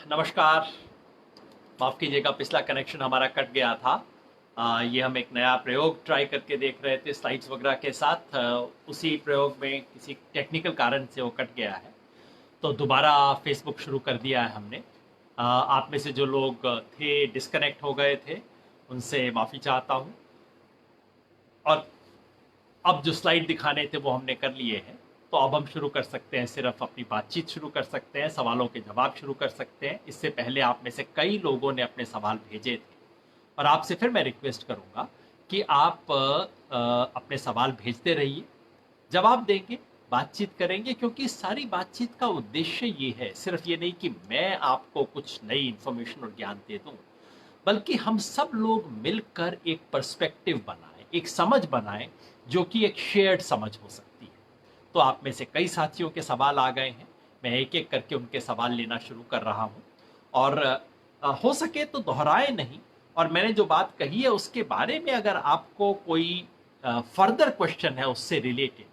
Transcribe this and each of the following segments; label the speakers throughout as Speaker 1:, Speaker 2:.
Speaker 1: नमस्कार। माफ़ कीजिएगा, पिछला कनेक्शन हमारा कट गया था। ये हम एक नया प्रयोग ट्राई करके देख रहे थे स्लाइड्स वगैरह के साथ। उसी प्रयोग में किसी टेक्निकल कारण से वो कट गया है, तो दोबारा फेसबुक शुरू कर दिया है हमने। आप में से जो लोग थे डिस्कनेक्ट हो गए थे, उनसे माफ़ी चाहता हूँ। और अब जो स्लाइड दिखाने थे वो हमने कर लिए हैं, तो अब हम शुरू कर सकते हैं। सिर्फ अपनी बातचीत शुरू कर सकते हैं, सवालों के जवाब शुरू कर सकते हैं। इससे पहले आप में से कई लोगों ने अपने सवाल भेजे थे, और आपसे फिर मैं रिक्वेस्ट करूंगा कि आप अपने सवाल भेजते रहिए, जवाब देंगे, बातचीत करेंगे। क्योंकि सारी बातचीत का उद्देश्य ये है, सिर्फ ये नहीं कि मैं आपको कुछ नई इन्फॉर्मेशन और ज्ञान दे दूं, बल्कि हम सब लोग मिलकर एक पर्सपेक्टिव बनाएं, एक समझ बनाएं, जो कि एक शेयर्ड समझ हो सकती है। तो आप में से कई साथियों के सवाल आ गए हैं, मैं एक एक करके उनके सवाल लेना शुरू कर रहा हूं। और हो सके तो दोहराए नहीं, और मैंने जो बात कही है उसके बारे में अगर आपको कोई फर्दर क्वेश्चन है उससे रिलेटेड,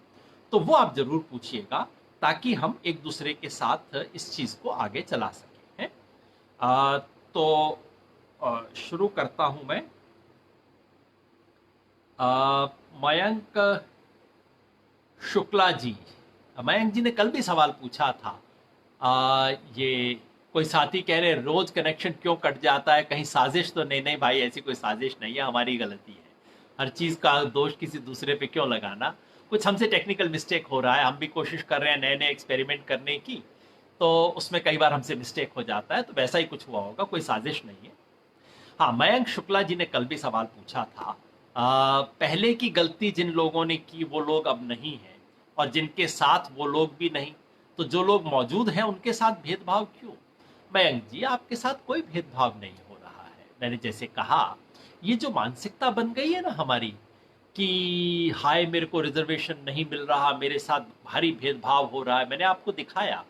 Speaker 1: तो वो आप जरूर पूछिएगा, ताकि हम एक दूसरे के साथ इस चीज को आगे चला सकें। हैं? तो शुरू करता हूं मैं। मयंक शुक्ला जी, मयंक जी ने कल भी सवाल पूछा था। ये कोई साथी कह रहे रोज कनेक्शन क्यों कट जाता है, कहीं साजिश तो नहीं? नहीं भाई, ऐसी कोई साजिश नहीं है, हमारी गलती है। हर चीज का दोष किसी दूसरे पे क्यों लगाना। कुछ हमसे टेक्निकल मिस्टेक हो रहा है, हम भी कोशिश कर रहे हैं नए नए एक्सपेरिमेंट करने की, तो उसमें कई बार हमसे मिस्टेक हो जाता है, तो वैसा ही कुछ हुआ होगा, कोई साजिश नहीं है। हाँ, मयंक शुक्ला जी ने कल भी सवाल पूछा था, पहले की गलती जिन लोगों ने की वो लोग अब नहीं हैं, और जिनके साथ वो लोग भी नहीं, तो जो लोग मौजूद हैं उनके साथ भेदभाव क्यों? मयंक जी, आपके साथ कोई भेदभाव नहीं हो रहा है। मैंने जैसे कहा, ये जो मानसिकता बन गई है ना हमारी, कि हाय मेरे को रिजर्वेशन नहीं मिल रहा, मेरे साथ भारी भेदभाव हो रहा है। मैंने आपको दिखाया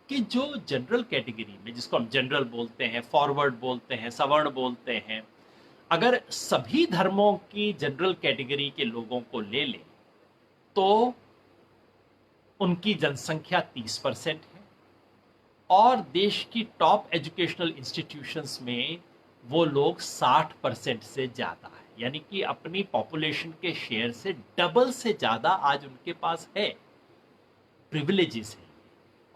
Speaker 1: कि जो जनरल कैटेगरी में, जिसको हम जनरल बोलते हैं, फॉरवर्ड बोलते हैं, सवर्ण बोलते हैं, अगर सभी धर्मों की जनरल कैटेगरी के लोगों को ले लें, तो उनकी जनसंख्या 30% है, और देश की टॉप एजुकेशनल इंस्टीट्यूशंस में वो लोग 60% से ज्यादा है। यानी कि अपनी पॉपुलेशन के शेयर से डबल से ज्यादा आज उनके पास है, प्रिविलेजेस है।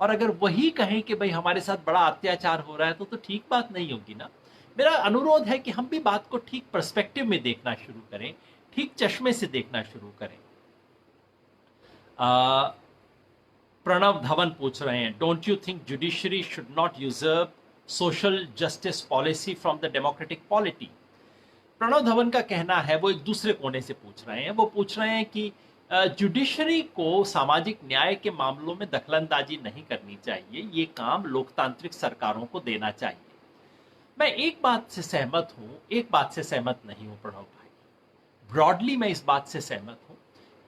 Speaker 1: और अगर वही कहें कि भाई हमारे साथ बड़ा अत्याचार हो रहा है, तो ठीक बात नहीं होगी ना। मेरा अनुरोध है कि हम भी बात को ठीक पर्सपेक्टिव में देखना शुरू करें, ठीक चश्मे से देखना शुरू करें। प्रणव धवन पूछ रहे हैं, don't you think judiciary should not usurp social justice policy from the democratic polity? Pranav Dhawan का कहना है, वो एक दूसरे कोने से पूछ रहे हैं। वो पूछ रहे हैं कि जुडिशरी को सामाजिक न्याय के मामलों में दखलंदाजी नहीं करनी चाहिए, ये काम लोकतांत्रिक सरकारों को देना चाहिए। मैं एक बात से सहमत हूं, एक बात से सहमत नहीं हूं प्रणव भाई। ब्रॉडली मैं इस बात से सहमत हूं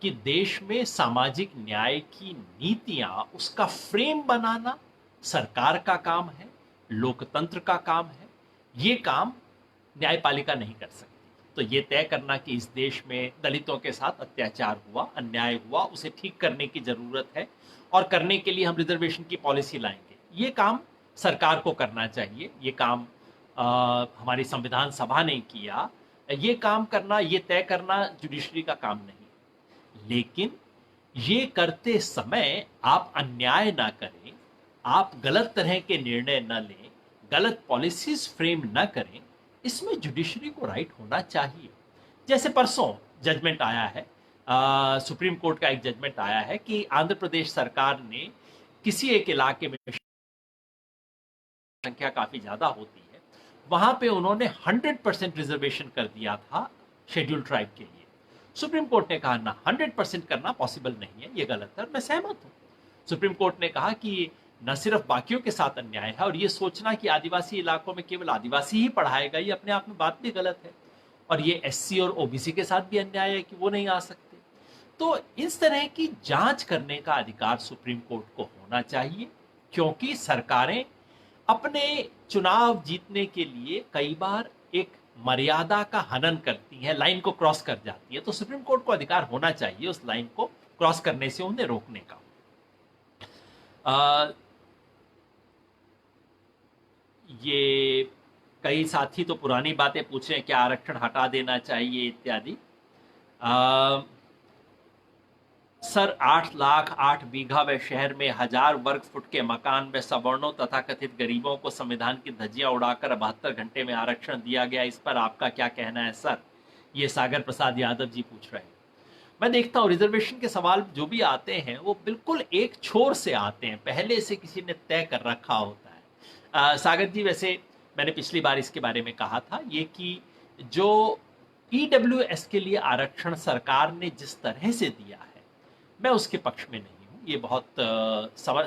Speaker 1: कि देश में सामाजिक न्याय की नीतियां, उसका फ्रेम बनाना सरकार का काम है, लोकतंत्र का काम है। ये काम न्यायपालिका नहीं कर सकती। तो ये तय करना कि इस देश में दलितों के साथ अत्याचार हुआ, अन्याय हुआ, उसे ठीक करने की जरूरत है, और करने के लिए हम रिजर्वेशन की पॉलिसी लाएंगे, ये काम सरकार को करना चाहिए। ये काम हमारी संविधान सभा ने किया। ये काम करना, ये तय करना जुडिशरी का काम नहीं। लेकिन ये करते समय आप अन्याय ना करें, आप गलत तरह के निर्णय न लें, गलत पॉलिसीज फ्रेम न करें, इसमें जुडिशरी को राइट होना चाहिए। जैसे परसों जजमेंट आया है, सुप्रीम कोर्ट का एक जजमेंट आया है कि आंध्र प्रदेश सरकार ने किसी एक इलाके में संख्या काफी ज्यादा होती है, वहां पे उन्होंने 100% रिजर्वेशन कर दिया था शेड्यूल ट्राइब के लिए। सुप्रीम कोर्ट ने कहा ना, 100% करना पॉसिबल नहीं है, ये गलत है। और मैं सहमत हूं। सुप्रीम कोर्ट ने कहा कि न सिर्फ बाकियों के साथ अन्याय है, और ये सोचना कि आदिवासी इलाकों में केवल आदिवासी ही पढ़ाएगा, ये अपने आप में बात भी गलत है। और ये एससी और ओबीसी के साथ भी अन्याय है कि वो नहीं आ सकते। तो इस तरह की जांच करने का अधिकार सुप्रीम कोर्ट को होना चाहिए, क्योंकि सरकारें अपने चुनाव जीतने के लिए कई बार एक मर्यादा का हनन करती हैं, लाइन को क्रॉस कर जाती है। तो सुप्रीम कोर्ट को अधिकार होना चाहिए उस लाइन को क्रॉस करने से उन्हें रोकने का। ये कई साथी तो पुरानी बातें पूछ रहे हैं, क्या आरक्षण हटा देना चाहिए इत्यादि। सर 8 लाख 8 बीघा व शहर में 1000 वर्ग फुट के मकान में सवर्णों तथा कथित गरीबों को संविधान की धज्जियां उड़ाकर 72 घंटे में आरक्षण दिया गया, इस पर आपका क्या कहना है सर? ये सागर प्रसाद यादव जी पूछ रहे हैं। मैं देखता हूं रिजर्वेशन के सवाल जो भी आते हैं वो बिल्कुल एक छोर से आते हैं, पहले से किसी ने तय कर रखा होता है। सागर जी, वैसे मैंने पिछली बार इसके बारे में कहा था ये कि जो ईडब्ल्यूएस के लिए आरक्षण सरकार ने जिस तरह से दिया है, मैं उसके पक्ष में नहीं हूं। ये बहुत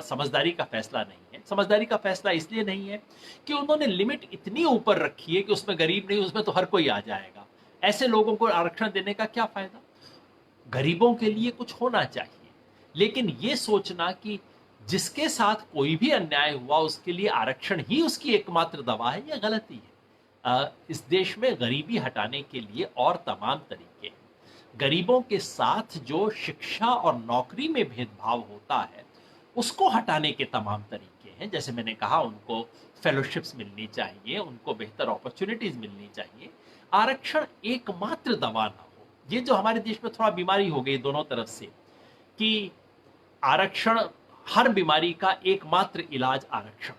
Speaker 1: समझदारी का फैसला नहीं है। समझदारी का फैसला इसलिए नहीं है कि उन्होंने लिमिट इतनी ऊपर रखी है कि उसमें गरीब नहीं, उसमें तो हर कोई आ जाएगा। ऐसे लोगों को आरक्षण देने का क्या फायदा? गरीबों के लिए कुछ होना चाहिए, लेकिन ये सोचना कि जिसके साथ कोई भी अन्याय हुआ उसके लिए आरक्षण ही उसकी एकमात्र दवा है, यह गलती है। इस देश में गरीबी हटाने के लिए और तमाम तरीके हैं। गरीबों के साथ जो शिक्षा और नौकरी में भेदभाव होता है उसको हटाने के तमाम तरीके हैं। जैसे मैंने कहा, उनको फेलोशिप्स मिलनी चाहिए, उनको बेहतर अपॉर्चुनिटीज मिलनी चाहिए। आरक्षण एकमात्र दवा ना हो। ये जो हमारे देश में थोड़ा बीमारी हो गई दोनों तरफ से कि आरक्षण, हर बीमारी का एकमात्र इलाज आरक्षण।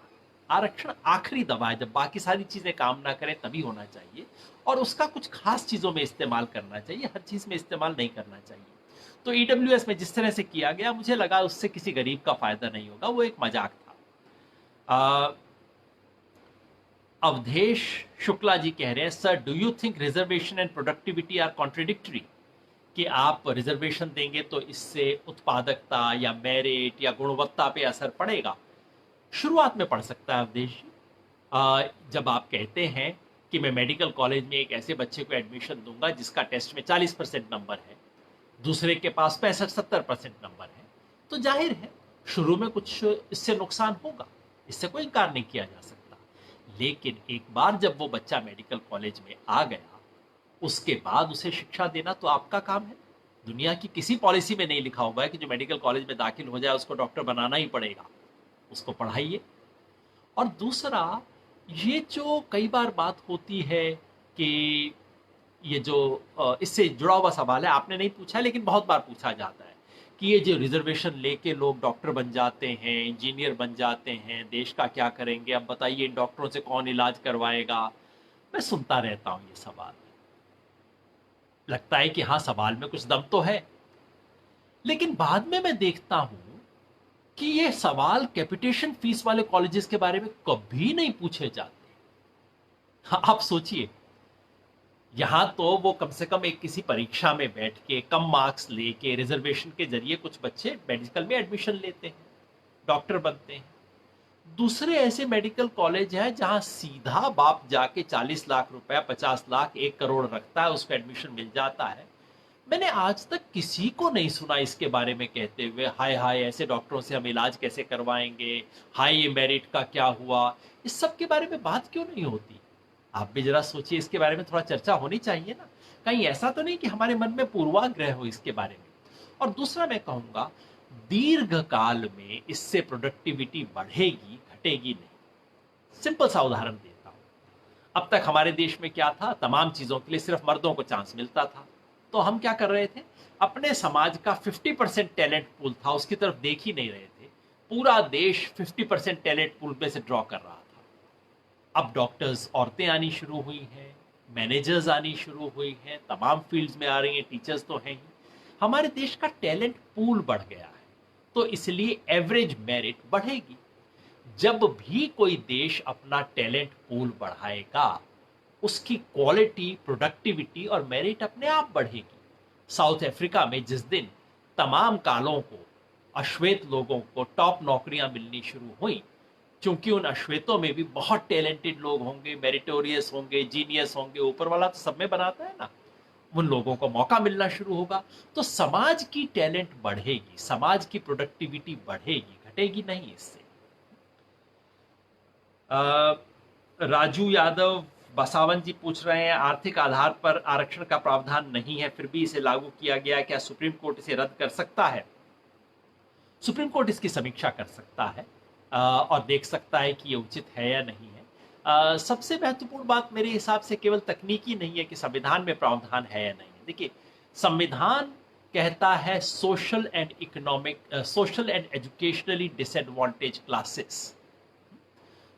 Speaker 1: आरक्षण आखिरी दवा है, जब बाकी सारी चीजें काम ना करें तभी होना चाहिए, और उसका कुछ खास चीजों में इस्तेमाल करना चाहिए, हर चीज में इस्तेमाल नहीं करना चाहिए। तो ईडब्ल्यूएस में जिस तरह से किया गया, मुझे लगा उससे किसी गरीब का फायदा नहीं होगा, वो एक मजाक था। अवधेश शुक्ला जी कह रहे हैं, sir do you think reservation and productivity are contradictory? कि आप रिजर्वेशन देंगे तो इससे उत्पादकता या मेरिट या गुणवत्ता पे असर पड़ेगा? शुरुआत में पड़ सकता है अवधेश जी। जब आप कहते हैं कि मैं मेडिकल कॉलेज में एक ऐसे बच्चे को एडमिशन दूंगा जिसका टेस्ट में 40% नंबर है, दूसरे के पास 65-70% नंबर है, तो जाहिर है शुरू में कुछ इससे नुकसान होगा, इससे कोई इनकार नहीं किया जा सकता। लेकिन एक बार जब वो बच्चा मेडिकल कॉलेज में आ गया, उसके बाद उसे शिक्षा देना तो आपका काम है। दुनिया की किसी पॉलिसी में नहीं लिखा हुआ है कि जो मेडिकल कॉलेज में दाखिल हो जाए उसको डॉक्टर बनाना ही पड़ेगा। उसको पढ़ाइए। और दूसरा, ये जो कई बार बात होती है कि ये जो इससे जुड़ा हुआ सवाल है, आपने नहीं पूछा लेकिन बहुत बार पूछा जाता है कि ये जो रिजर्वेशन लेके लोग डॉक्टर बन जाते हैं, इंजीनियर बन जाते हैं, देश का क्या करेंगे? अब बताइए इन डॉक्टरों से कौन इलाज करवाएगा? मैं सुनता रहता हूं ये सवाल। लगता है कि हाँ, सवाल में कुछ दम तो है, लेकिन बाद में मैं देखता हूं कि ये सवाल कैपिटेशन फीस वाले कॉलेजेस के बारे में कभी नहीं पूछे जाते। हाँ, आप सोचिए, यहां तो वो कम से कम एक किसी परीक्षा में बैठ के कम मार्क्स लेके रिजर्वेशन के जरिए कुछ बच्चे मेडिकल में एडमिशन लेते हैं, डॉक्टर बनते हैं। दूसरे ऐसे मेडिकल कॉलेज हैं जहां सीधा बाप जाके 40 लाख रुपया, 50 लाख, 1 करोड़ रखता है, उसको एडमिशन मिल जाता है। मैंने आज तक किसी को नहीं सुना इसके बारे में कहते हुए हाय हाय ऐसे डॉक्टरों से हम इलाज कैसे करवाएंगे, हाय ये मेरिट का क्या हुआ। इस सब के बारे में बात क्यों नहीं होती? आप भी जरा सोचिए, इसके बारे में थोड़ा चर्चा होनी चाहिए ना। कहीं ऐसा तो नहीं कि हमारे मन में पूर्वाग्रह हो इसके बारे में। और दूसरा मैं कहूंगा, दीर्घ काल में इससे प्रोडक्टिविटी बढ़ेगी, घटेगी नहीं। सिंपल सा उदाहरण देता हूं। अब तक हमारे देश में क्या था? तमाम चीजों के लिए सिर्फ मर्दों को चांस मिलता था। तो हम क्या कर रहे थे? अपने समाज का 50% टैलेंट पूल था, उसकी तरफ देख ही नहीं रहे थे। पूरा देश 50% टैलेंट पूल में से ड्रॉ कर रहा था। अब डॉक्टर्स औरतें आनी शुरू हुई हैं, मैनेजर्स आनी शुरू हुई हैं, तमाम फील्ड्स में आ रही हैं, टीचर्स तो हैं ही। हमारे देश का टैलेंट पूल बढ़ गया है, तो इसलिए एवरेज मेरिट बढ़ेगी। जब भी कोई देश अपना टैलेंट पूल बढ़ाएगा, उसकी क्वालिटी, प्रोडक्टिविटी और मेरिट अपने आप बढ़ेगी। साउथ अफ्रीका में जिस दिन तमाम कालों को, अश्वेत लोगों को टॉप नौकरियां मिलनी शुरू हुई, क्योंकि उन अश्वेतों में भी बहुत टैलेंटेड लोग होंगे, मेरिटोरियस होंगे, जीनियस होंगे, ऊपर वाला तो सब में बनाता है ना, उन लोगों को मौका मिलना शुरू होगा, तो समाज की टैलेंट बढ़ेगी, समाज की प्रोडक्टिविटी बढ़ेगी, घटेगी नहीं इससे। राजू यादव बसावन जी पूछ रहे हैं, आर्थिक आधार पर आरक्षण का प्रावधान नहीं है फिर भी इसे लागू किया गया, क्या सुप्रीम कोर्ट इसे रद्द कर सकता है? सुप्रीम कोर्ट इसकी समीक्षा कर सकता है और देख सकता है कि ये उचित है या नहीं है। सबसे महत्वपूर्ण बात मेरे हिसाब से केवल तकनीकी नहीं है कि संविधान में प्रावधान है या नहीं है। देखिए, संविधान कहता है social and educationally disadvantage classes.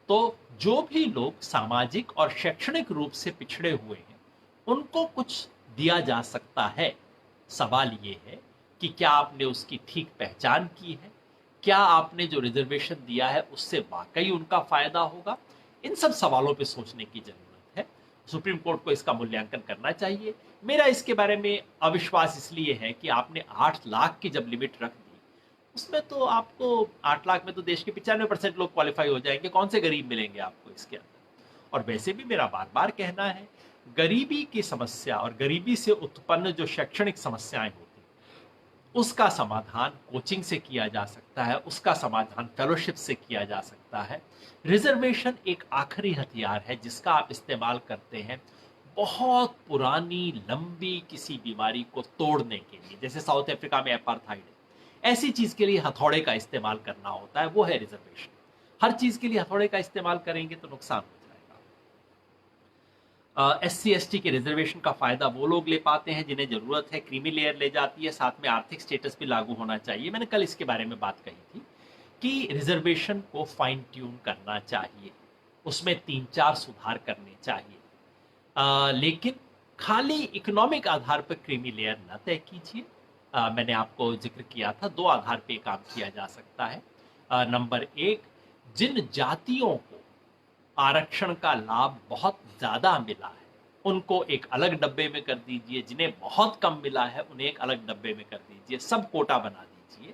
Speaker 1: तो जो भी लोग सामाजिक और शैक्षणिक रूप से पिछड़े हुए हैं उनको कुछ दिया जा सकता है। सवाल ये है कि क्या आपने उसकी ठीक पहचान की है, क्या आपने जो रिजर्वेशन दिया है उससे वाकई उनका फायदा होगा। इन सब सवालों पे सोचने की जरूरत है। सुप्रीम कोर्ट को इसका मूल्यांकन करना चाहिए। मेरा इसके बारे में अविश्वास इसलिए है कि आपने 8 लाख की जब लिमिट रख दी, उसमें तो आपको 8 लाख में तो देश के 95% लोग क्वालिफाई हो जाएंगे, कौन से गरीब मिलेंगे आपको इसके अंदर। और वैसे भी मेरा बार बार कहना है, गरीबी की समस्या और गरीबी से उत्पन्न जो शैक्षणिक समस्याएं होती उसका समाधान कोचिंग से किया जा सकता है, उसका समाधान फेलोशिप से किया जा सकता है। रिजर्वेशन एक आखिरी हथियार है जिसका आप इस्तेमाल करते हैं बहुत पुरानी लंबी किसी बीमारी को तोड़ने के लिए, जैसे साउथ अफ्रीका में अपार्थाइड है। ऐसी चीज के लिए हथौड़े का इस्तेमाल करना होता है, वो है रिजर्वेशन। हर चीज के लिए हथौड़े का इस्तेमाल करेंगे तो नुकसान हो जाएगा। SC ST के रिजर्वेशन का फायदा वो लोग ले पाते हैं जिन्हें जरूरत है, क्रीमी लेयर ले जाती है, साथ में आर्थिक स्टेटस भी लागू होना चाहिए। मैंने कल इसके बारे में बात कही थी कि रिजर्वेशन को फाइन ट्यून करना चाहिए, उसमें 3-4 सुधार करने चाहिए। लेकिन खाली इकोनॉमिक आधार पर क्रीमी लेयर न तय कीजिए। मैंने आपको जिक्र किया था 2 आधार पे काम किया जा सकता है। नंबर 1, जिन जातियों को आरक्षण का लाभ बहुत ज्यादा मिला है उनको एक अलग डब्बे में कर दीजिए, जिन्हें बहुत कम मिला है उन्हें एक अलग डब्बे में कर दीजिए, सब कोटा बना दीजिए।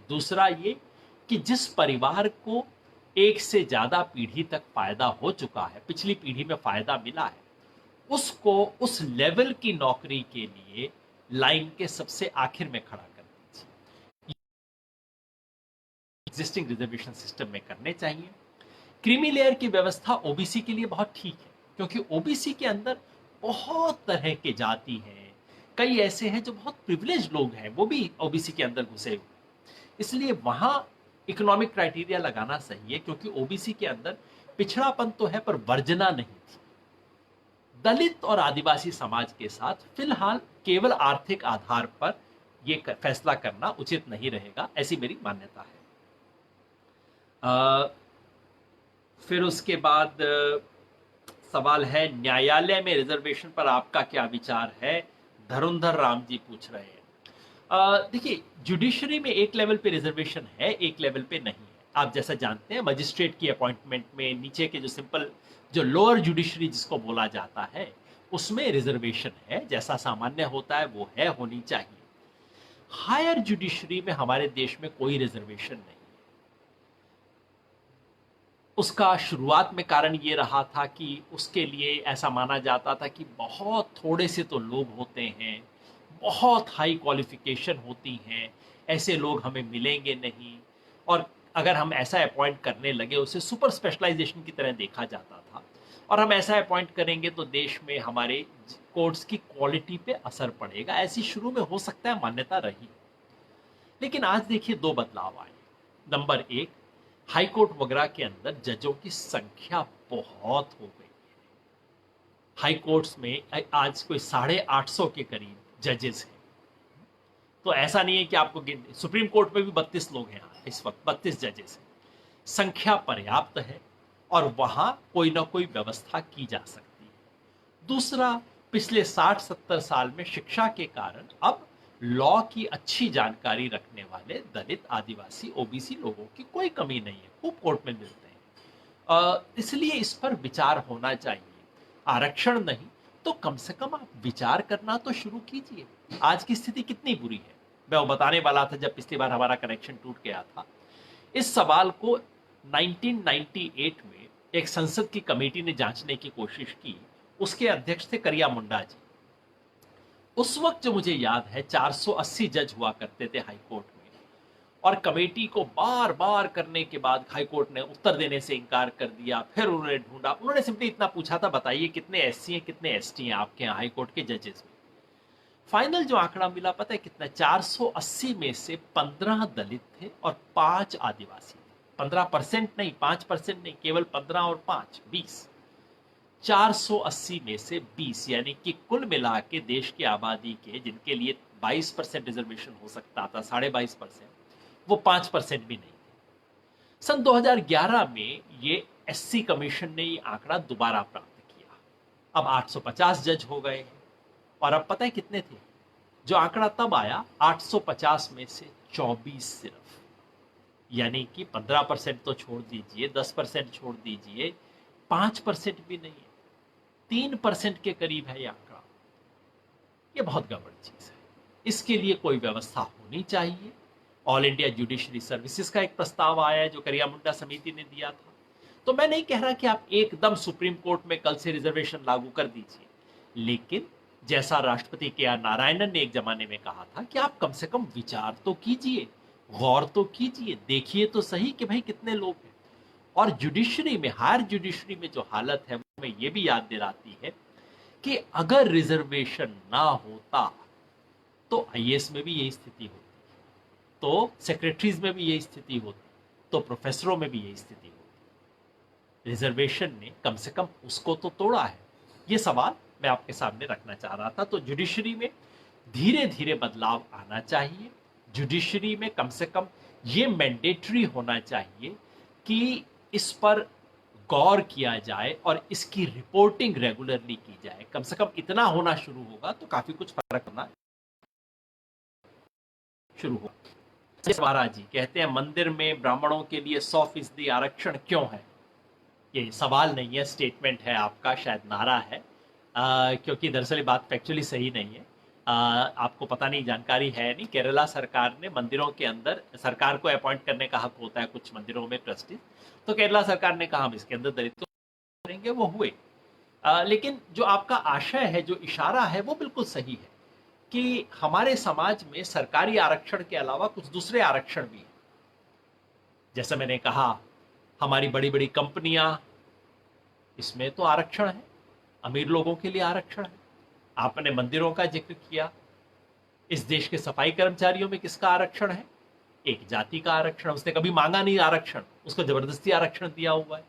Speaker 1: दूसरा ये कि जिस परिवार को एक से ज्यादा पीढ़ी तक फायदा हो चुका है, पिछली पीढ़ी में फायदा मिला है, उसको उस लेवल की नौकरी के लिए लाइन के सबसे आखिर में खड़ा कर दीजिए। एग्जिस्टिंग रिजर्वेशन सिस्टम में करने चाहिए। क्रीमी लेयर की व्यवस्था ओबीसी के लिए बहुत ठीक है, क्योंकि ओबीसी के अंदर बहुत तरह के जाति हैं, कई ऐसे हैं जो बहुत प्रिविलेज लोग हैं, वो भी ओबीसी के अंदर घुसे हुए। इसलिए वहां इकोनॉमिक क्राइटेरिया लगाना सही है, क्योंकि ओबीसी के अंदर पिछड़ापन तो है पर वर्जना नहीं थी। दलित और आदिवासी समाज के साथ फिलहाल केवल आर्थिक आधार पर यह फैसला करना उचित नहीं रहेगा, ऐसी मेरी मान्यता है। फिर उसके बाद सवाल है न्यायालय में रिजर्वेशन पर आपका क्या विचार है, धरुंधर राम जी पूछ रहे हैं। देखिए, जुडिशरी में एक लेवल पे रिजर्वेशन है, एक लेवल पे नहीं है। आप जैसा जानते हैं मजिस्ट्रेट की अपॉइंटमेंट में नीचे के जो लोअर जुडिशरी जिसको बोला जाता है उसमें रिजर्वेशन है, जैसा सामान्य होता है वो है, होनी चाहिए। हायर जुडिशरी में हमारे देश में कोई रिजर्वेशन नहीं। उसका शुरुआत में कारण ये रहा था कि उसके लिए ऐसा माना जाता था कि बहुत थोड़े से तो लोग होते हैं, बहुत हाई क्वालिफिकेशन होती हैं, ऐसे लोग हमें मिलेंगे नहीं, और अगर हम ऐसा अपॉइंट करने लगे उसे सुपर स्पेशलाइजेशन की तरह देखा जाता था, और हम ऐसा अपॉइंट करेंगे तो देश में हमारे कोर्ट्स की क्वालिटी पे असर पड़ेगा। ऐसी शुरू में हो सकता है मान्यता रही, लेकिन आज देखिए 2 बदलाव आए। नंबर 1, हाई कोर्ट वगैरह के अंदर जजों की संख्या बहुत हो गई है। हाई कोर्ट्स में आज कोई 850 के करीब जजेस हैं। तो ऐसा नहीं है कि आपको सुप्रीम कोर्ट में भी 32 लोग हैं इस वक्त, 32 जजेस हैं। संख्या पर्याप्त है और वहां कोई ना कोई व्यवस्था की जा सकती है। दूसरा, पिछले 60-70 साल में शिक्षा के कारण अब लॉ की अच्छी जानकारी रखने वाले दलित, आदिवासी, ओबीसी लोगों की कोई कमी नहीं है, खूब कोर्ट में मिलते हैं। इसलिए इस पर विचार होना चाहिए। आरक्षण नहीं तो कम से कम आप विचार करना तो शुरू कीजिए। आज की स्थिति कितनी बुरी है, मैं वो बताने वाला था जब पिछली बार हमारा कनेक्शन टूट गया था। इस सवाल को 1998 में एक संसद की कमेटी ने जांचने की कोशिश की, उसके अध्यक्ष थे करिया मुंडा जी। उस वक्त जो मुझे याद है 480 जज हुआ करते थे हाई कोर्ट में, और कमेटी को बार बार करने के बाद हाई कोर्ट ने उत्तर देने से इनकार कर दिया। फिर उन्होंने ढूंढा, उन्होंने सिंपली इतना पूछा था, बताइए कितने एससी हैं कितने एसटी हैं आपके यहाँ हाई कोर्ट के जजेस में। फाइनल जो आंकड़ा मिला पता है कितना, 480 में से 15 दलित थे और 5 आदिवासी थे। 15% नहीं, 5% नहीं, केवल 15 और 5 20, 480 में से 20, यानी कि कुल मिला के देश की आबादी के जिनके लिए 22% रिजर्वेशन हो सकता था, 22.5%, वो 5% भी नहीं थे। सन 2011 में ये एससी कमीशन ने ये आंकड़ा दोबारा प्राप्त किया। अब 850 जज हो गए हैं, और अब पता है कितने थे? जो आंकड़ा तब आया 850 में से 24 सिर्फ, यानी कि 15% तो छोड़ दीजिए, 10% छोड़ दीजिए, 5% भी नहीं है, 3% के करीब है ये आंकड़ा। ये बहुत गड़बड़ चीज है। इसके लिए कोई व्यवस्था होनी चाहिए। ऑल इंडिया जुडिशरी सर्विसेज का एक प्रस्ताव आया है जो करिया मुंडा समिति ने दिया था। तो मैं नहीं कह रहा कि आप एकदम सुप्रीम कोर्ट में कल से रिजर्वेशन लागू कर दीजिए, लेकिन जैसा राष्ट्रपति के आर नारायणन ने एक जमाने में कहा था कि आप कम से कम विचार तो कीजिए, गौर तो कीजिए, देखिए तो सही कि भाई कितने लोग हैं। और जुडिशरी में, हायर जुडिशरी में जो हालत है, वो मैं ये भी याद दिलाती है कि अगर रिजर्वेशन ना होता तो आईएएस में भी यही स्थिति होती, तो सेक्रेटरीज में भी यही स्थिति होती, तो प्रोफेसरों में भी यही स्थिति होती। रिजर्वेशन ने कम से कम उसको तो तोड़ा है। ये सवाल मैं आपके सामने रखना चाह रहा था। तो जुडिशरी में धीरे धीरे बदलाव आना चाहिए। जुडिशरी में कम से कम ये मैंडेटरी होना चाहिए कि इस पर गौर किया जाए और इसकी रिपोर्टिंग रेगुलरली की जाए। कम से कम इतना होना शुरू होगा तो काफी कुछ फर्क होना शुरू होगा। महाराज जी कहते हैं मंदिर में ब्राह्मणों के लिए 100% आरक्षण क्यों है? ये सवाल नहीं है, स्टेटमेंट है आपका, शायद नारा है, क्योंकि दरअसल ये बात फैक्चुअली सही नहीं है। आपको पता नहीं, जानकारी है नहीं, केरला सरकार ने मंदिरों के अंदर, सरकार को अपॉइंट करने का हक होता है कुछ मंदिरों में ट्रस्टी, तो केरला सरकार ने कहा हम इसके अंदर दलित करेंगे, वो हुए। लेकिन जो आपका आशय है, जो इशारा है, वो बिल्कुल सही है कि हमारे समाज में सरकारी आरक्षण के अलावा कुछ दूसरे आरक्षण भी हैं। जैसा मैंने कहा, हमारी बड़ी बड़ी कंपनियां, इसमें तो आरक्षण है, अमीर लोगों के लिए आरक्षण है। आपने मंदिरों का जिक्र किया, इस देश के सफाई कर्मचारियों में किसका आरक्षण है? एक जाति का आरक्षण, उसने कभी मांगा नहीं आरक्षण, उसको जबरदस्ती आरक्षण दिया हुआ है।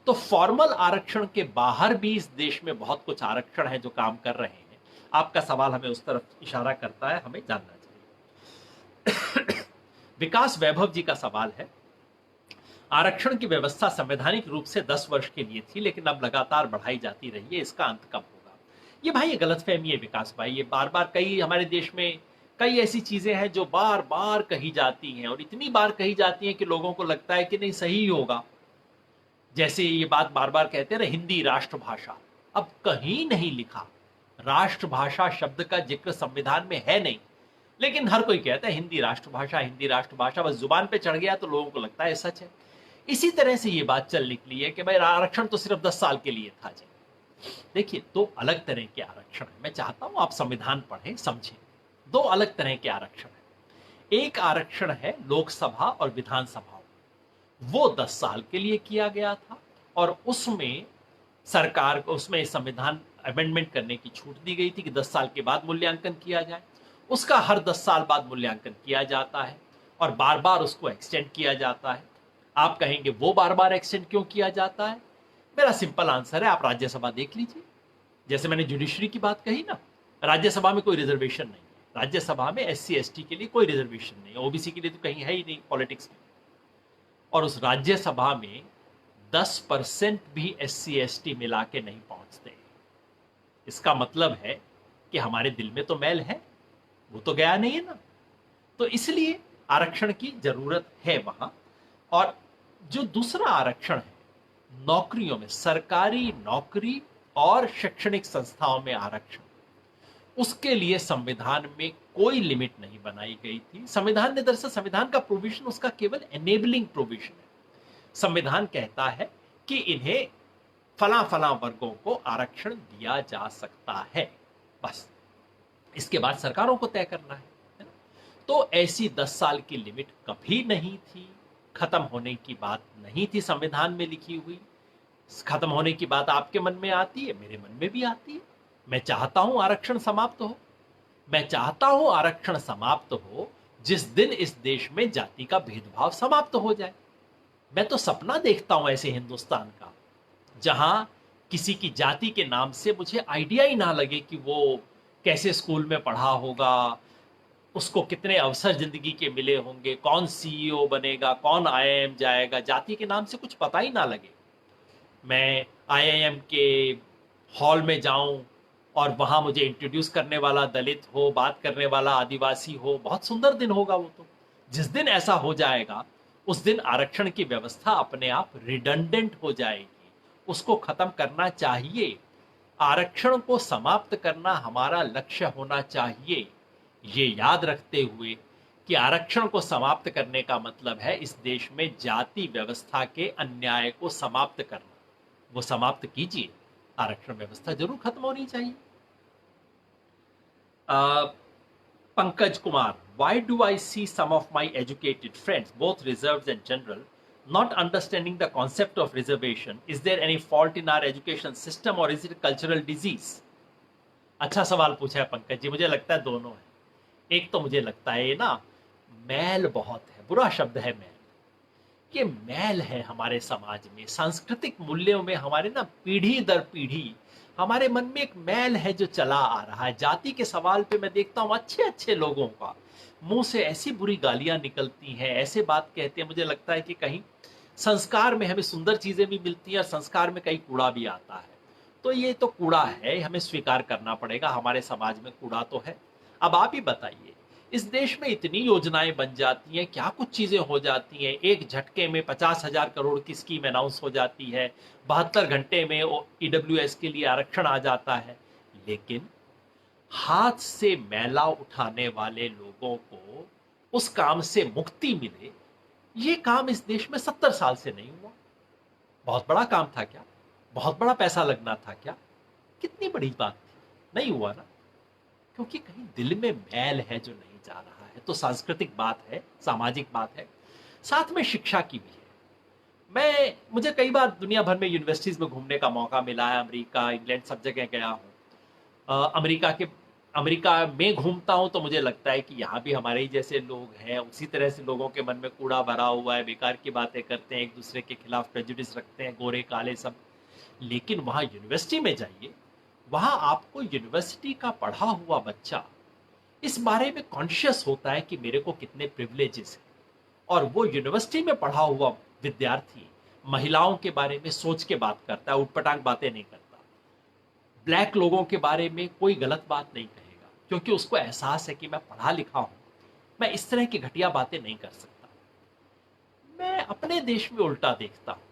Speaker 1: तो फॉर्मल आरक्षण के बाहर भी इस देश में बहुत कुछ आरक्षण है जो काम कर रहे हैं। आपका सवाल हमें उस तरफ इशारा करता है, हमें जानना चाहिए। विकास वैभव जी का सवाल है, आरक्षण की व्यवस्था संवैधानिक रूप से 10 वर्ष के लिए थी, लेकिन अब लगातार बढ़ाई जाती रही है, इसका अंत कब होगा? ये भाई ये गलतफहमी है विकास भाई। ये बार बार कई, हमारे देश में कई ऐसी चीजें हैं जो बार बार कही जाती हैं, और इतनी बार कही जाती हैं कि लोगों को लगता है कि नहीं सही होगा। जैसे ये बात बार बार कहते हैं ना, हिंदी राष्ट्रभाषा, अब कहीं नहीं लिखा राष्ट्रभाषा शब्द का जिक्र संविधान में है नहीं, लेकिन हर कोई कहता है हिंदी राष्ट्रभाषा, हिंदी राष्ट्रभाषा, बस जुबान पे चढ़ गया तो लोगों को लगता है सच है। इसी तरह से ये बात चल निकली है कि भाई आरक्षण तो सिर्फ 10 साल के लिए था जी। देखिए, दो अलग तरह के आरक्षण है। मैं चाहता हूं आप संविधान पढ़ें, समझें। दो अलग तरह के आरक्षण है। एक आरक्षण है लोकसभा और विधानसभा, वो 10 साल के लिए किया गया था, और उसमें सरकार को, उसमें संविधान अमेंडमेंट करने की छूट दी गई थी कि 10 साल के बाद मूल्यांकन किया जाए। उसका हर 10 साल बाद मूल्यांकन किया जाता है और बार बार उसको एक्सटेंड किया जाता है। आप कहेंगे वो बार बार एक्सटेंड क्यों किया जाता है? मेरा सिंपल आंसर है, आप राज्यसभा देख लीजिए। जैसे मैंने जुडिशरी की बात कही ना, राज्यसभा में कोई रिजर्वेशन नहीं है। राज्यसभा में SC ST के लिए कोई रिजर्वेशन नहीं है, OBC के लिए तो कहीं है ही नहीं पॉलिटिक्स में। और उस राज्यसभा में 10% भी SC ST मिला के नहीं पहुंचते। इसका मतलब है कि हमारे दिल में तो मैल है, वो तो गया नहीं है ना। तो इसलिए आरक्षण की जरूरत है वहां। और जो दूसरा आरक्षण है नौकरियों में, सरकारी नौकरी और शैक्षणिक संस्थाओं में आरक्षण, उसके लिए संविधान में कोई लिमिट नहीं बनाई गई थी। संविधान ने, दरअसल संविधान का प्रोविजन उसका केवल एनेबलिंग प्रोविजन है। संविधान कहता है कि इन्हें फला फला वर्गों को आरक्षण दिया जा सकता है, बस। इसके बाद सरकारों को तय करना है ना? तो ऐसी 10 साल की लिमिट कभी नहीं थी, खत्म होने की बात नहीं थी संविधान में लिखी हुई। खत्म होने की बात आपके मन में आती है, मेरे मन में भी आती है। मैं चाहता हूं आरक्षण समाप्त हो। मैं चाहता हूं आरक्षण समाप्त हो जिस दिन इस देश में जाति का भेदभाव समाप्त हो जाए। मैं तो सपना देखता हूं ऐसे हिंदुस्तान का, जहां किसी की जाति के नाम से मुझे आइडिया ही ना लगे कि वो कैसे स्कूल में पढ़ा होगा, उसको कितने अवसर जिंदगी के मिले होंगे, कौन सीईओ बनेगा, कौन आईआईएम जाएगा, जाति के नाम से कुछ पता ही ना लगे। मैं आईआईएम के हॉल में जाऊं और वहां मुझे इंट्रोड्यूस करने वाला दलित हो, बात करने वाला आदिवासी हो, बहुत सुंदर दिन होगा वो तो। जिस दिन ऐसा हो जाएगा उस दिन आरक्षण की व्यवस्था अपने आप रिडंडेंट हो जाएगी, उसको खत्म करना चाहिए। आरक्षण को समाप्त करना हमारा लक्ष्य होना चाहिए, ये याद रखते हुए कि आरक्षण को समाप्त करने का मतलब है इस देश में जाति व्यवस्था के अन्याय को समाप्त करना। वो समाप्त कीजिए, आरक्षण व्यवस्था जरूर खत्म होनी चाहिए। Pankaj Kumar, why do I see some of my educated friends, both reserves and general, not understanding the concept of reservation? Is there any fault in our education system or is it a cultural disease? अच्छा सवाल पूछा है पंकज जी, मुझे लगता है दोनों है। एक तो मुझे लगता है ये ना मैल बहुत है, बुरा शब्द है मैल। ये मैल है हमारे समाज में, सांस्कृतिक मूल्यों में हमारे ना पीढ़ी दर पीढ़ी हमारे मन में एक मैल है जो चला आ रहा है। जाति के सवाल पे मैं देखता हूँ अच्छे अच्छे लोगों का मुंह से ऐसी बुरी गालियां निकलती हैं, ऐसे बात कहते हैं, मुझे लगता है कि कहीं संस्कार में हमें सुंदर चीजें भी मिलती हैं और संस्कार में कहीं कूड़ा भी आता है। तो ये तो कूड़ा है, हमें स्वीकार करना पड़ेगा, हमारे समाज में कूड़ा तो है। अब आप ही बताइए, इस देश में इतनी योजनाएं बन जाती हैं, क्या कुछ चीजें हो जाती हैं, एक झटके में 50,000 करोड़ की स्कीम अनाउंस हो जाती है, 72 घंटे में ईडब्ल्यूएस के लिए आरक्षण आ जाता है। लेकिन हाथ से मैला उठाने वाले लोगों को उस काम से मुक्ति मिले, ये काम इस देश में 70 साल से नहीं हुआ। बहुत बड़ा काम था क्या? बहुत बड़ा पैसा लगना था क्या? कितनी बड़ी बात थी? नहीं हुआ ना, क्योंकि कहीं दिल में मैल है जो नहीं जा रहा है। तो सांस्कृतिक बात है, सामाजिक बात है, साथ में शिक्षा की भी है। मुझे कई बार दुनिया भर में यूनिवर्सिटीज में घूमने का मौका मिला है, अमेरिका, इंग्लैंड, सब जगह गया हूँ। अमेरिका में घूमता हूँ तो मुझे लगता है कि यहाँ भी हमारे ही जैसे लोग हैं, उसी तरह से लोगों के मन में कूड़ा भरा हुआ है, बेकार की बातें करते हैं, एक दूसरे के खिलाफ प्रेजुडिस रखते हैं, गोरे काले सब। लेकिन वहाँ यूनिवर्सिटी में जाइए, वहाँ आपको यूनिवर्सिटी का पढ़ा हुआ बच्चा इस बारे में कॉन्शियस होता है कि मेरे को कितने प्रिविलेजेस हैं, और वो यूनिवर्सिटी में पढ़ा हुआ विद्यार्थी महिलाओं के बारे में सोच के बात करता है, उटपटांग बातें नहीं करता। ब्लैक लोगों के बारे में कोई गलत बात नहीं कहेगा, क्योंकि उसको एहसास है कि मैं पढ़ा लिखा हूं, मैं इस तरह की घटिया बातें नहीं कर सकता। मैं अपने देश में उल्टा देखता हूं।